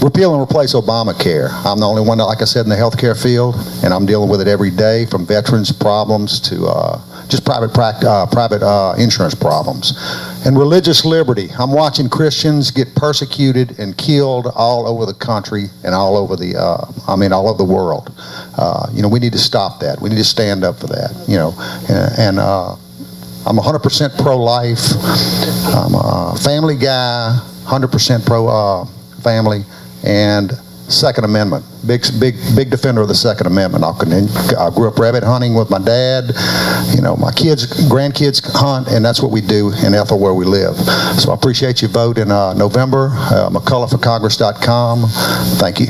Repeal and replace Obamacare. I'm the only one, like I said, in the healthcare field, and I'm dealing with it every day, from veterans problems to just private insurance problems. And religious liberty. I'm watching Christians get persecuted and killed all over the country and all over the, all over the world. You know, we need to stop that. We need to stand up for that. You know, and I'm 100% pro-life. I'm a family guy, 100% pro-family. And Second Amendment. Big defender of the Second Amendment. I grew up rabbit hunting with my dad. You know, my grandkids hunt, and that's what we do in Ethel where we live. So I appreciate your vote in November. McCullochforCongress.com. Thank you.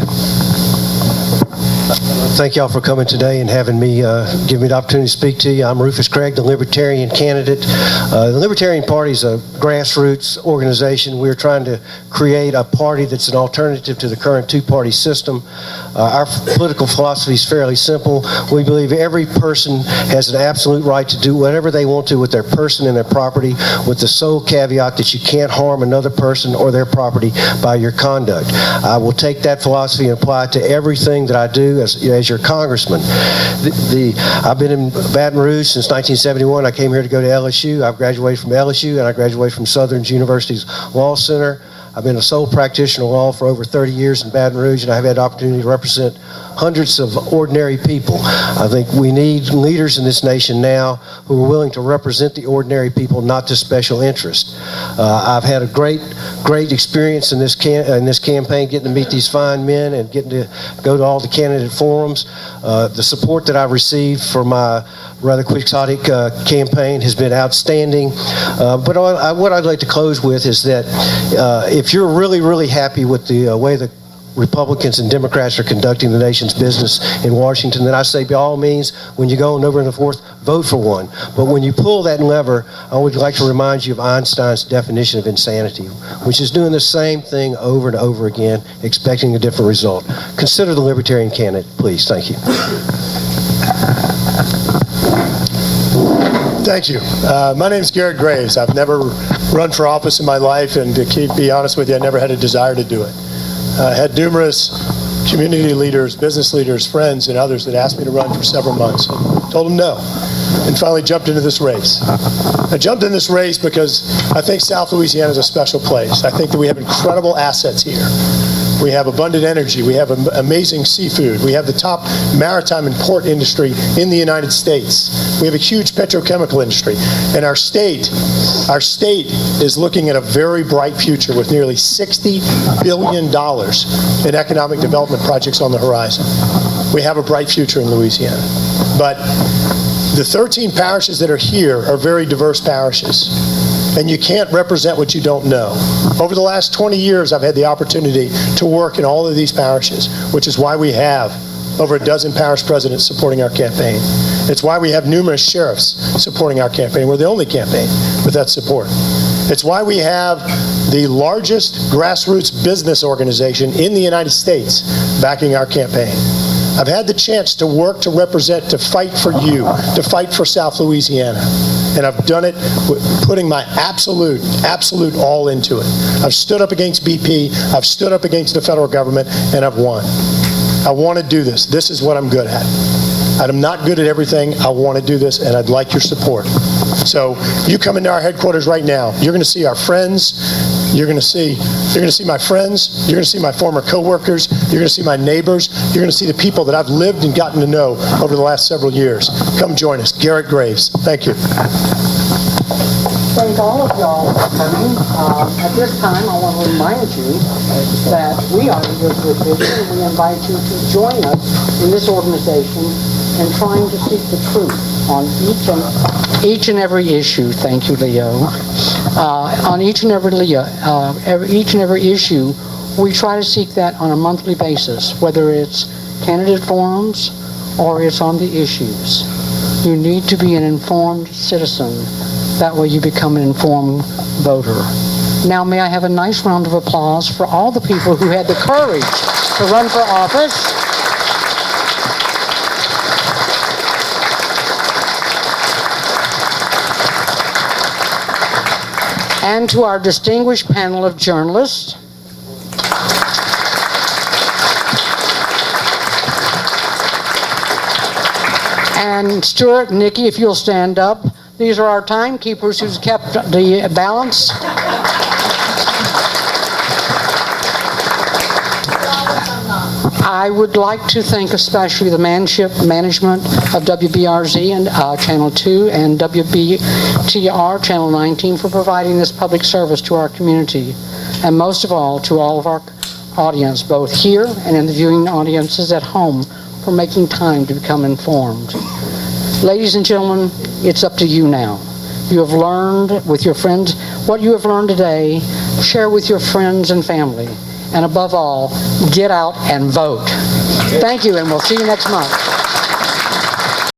Thank y'all for coming today and having me, give me the opportunity to speak to you. I'm Rufus Craig, the Libertarian candidate. The Libertarian Party is a grassroots organization. We're trying to create a party that's an alternative to the current two-party system. Our political philosophy is fairly simple. We believe every person has an absolute right to do whatever they want to with their person and their property, with the sole caveat that you can't harm another person or their property by your conduct. I will take that philosophy and apply it to everything that I do as your congressman. I've been in Baton Rouge since 1971. I came here to go to LSU. I've graduated from LSU, and I graduated from Southern University's Law Center. I've been a sole practitioner of law for over 30 years in Baton Rouge, and I've had the opportunity to represent hundreds of ordinary people. I think we need leaders in this nation now who are willing to represent the ordinary people, not the special interest. I've had a great experience in this campaign, getting to meet these fine men and getting to go to all the candidate forums. The support that I've received for my rather quixotic campaign has been outstanding. But what I'd like to close with is that if you're really, really happy with the way the Republicans and Democrats are conducting the nation's business in Washington, then I say by all means, when you go on November the 4th, vote for one. But when you pull that lever, I would like to remind you of Einstein's definition of insanity, which is doing the same thing over and over again, expecting a different result. Consider the Libertarian candidate, please. Thank you. Thank you. My name is Garret Graves. I've never run for office in my life, and to be honest with you, I never had a desire to do it. I had numerous community leaders, business leaders, friends, and others that asked me to run for several months. I told them no, and finally jumped into this race. I jumped in this race because I think South Louisiana is a special place. I think that we have incredible assets here. We have abundant energy. We have amazing seafood. We have the top maritime and port industry in the United States. We have a huge petrochemical industry. And our state is looking at a very bright future with nearly $60 billion in economic development projects on the horizon. We have a bright future in Louisiana. But the 13 parishes that are here are very diverse parishes. And you can't represent what you don't know. Over the last 20 years, I've had the opportunity to work in all of these parishes, which is why we have over a dozen parish presidents supporting our campaign. It's why we have numerous sheriffs supporting our campaign. We're the only campaign with that support. It's why we have the largest grassroots business organization in the United States backing our campaign. I've had the chance to work, to represent, to fight for you, to fight for South Louisiana. And I've done it putting my absolute all into it. I've stood up against BP, I've stood up against the federal government, and I've won. I want to do this. This is what I'm good at. I'm not good at everything. I want to do this, and I'd like your support. So you come into our headquarters right now. You're going to see our friends. You're going to see my friends. You're going to see my former coworkers. You're going to see my neighbors. You're going to see the people that I've lived and gotten to know over the last several years. Come join us. Garret Graves. Thank you. Thank all of y'all for coming. At this time, I want to remind you that we are the LWVision, and we invite you to join us in this organization in trying to seek the truth on each and every issue. Thank you, Leo. On each and every issue, we try to seek that on a monthly basis, whether it's candidate forums or it's on the issues. You need to be an informed citizen. That way you become an informed voter. Now, may I have a nice round of applause for all the people who had the courage to run for office. And to our distinguished panel of journalists. And Stuart, Nikki, if you'll stand up. These are our timekeepers who's kept the balance. I would like to thank especially the management of WBRZ and Channel 2 and WBTR Channel 19 for providing this public service to our community. And most of all, to all of our audience, both here and in the viewing audiences at home, for making time to become informed. Ladies and gentlemen, it's up to you now. You have learned with your friends what you have learned today. Share with your friends and family. And above all, get out and vote. Thank you, and we'll see you next month.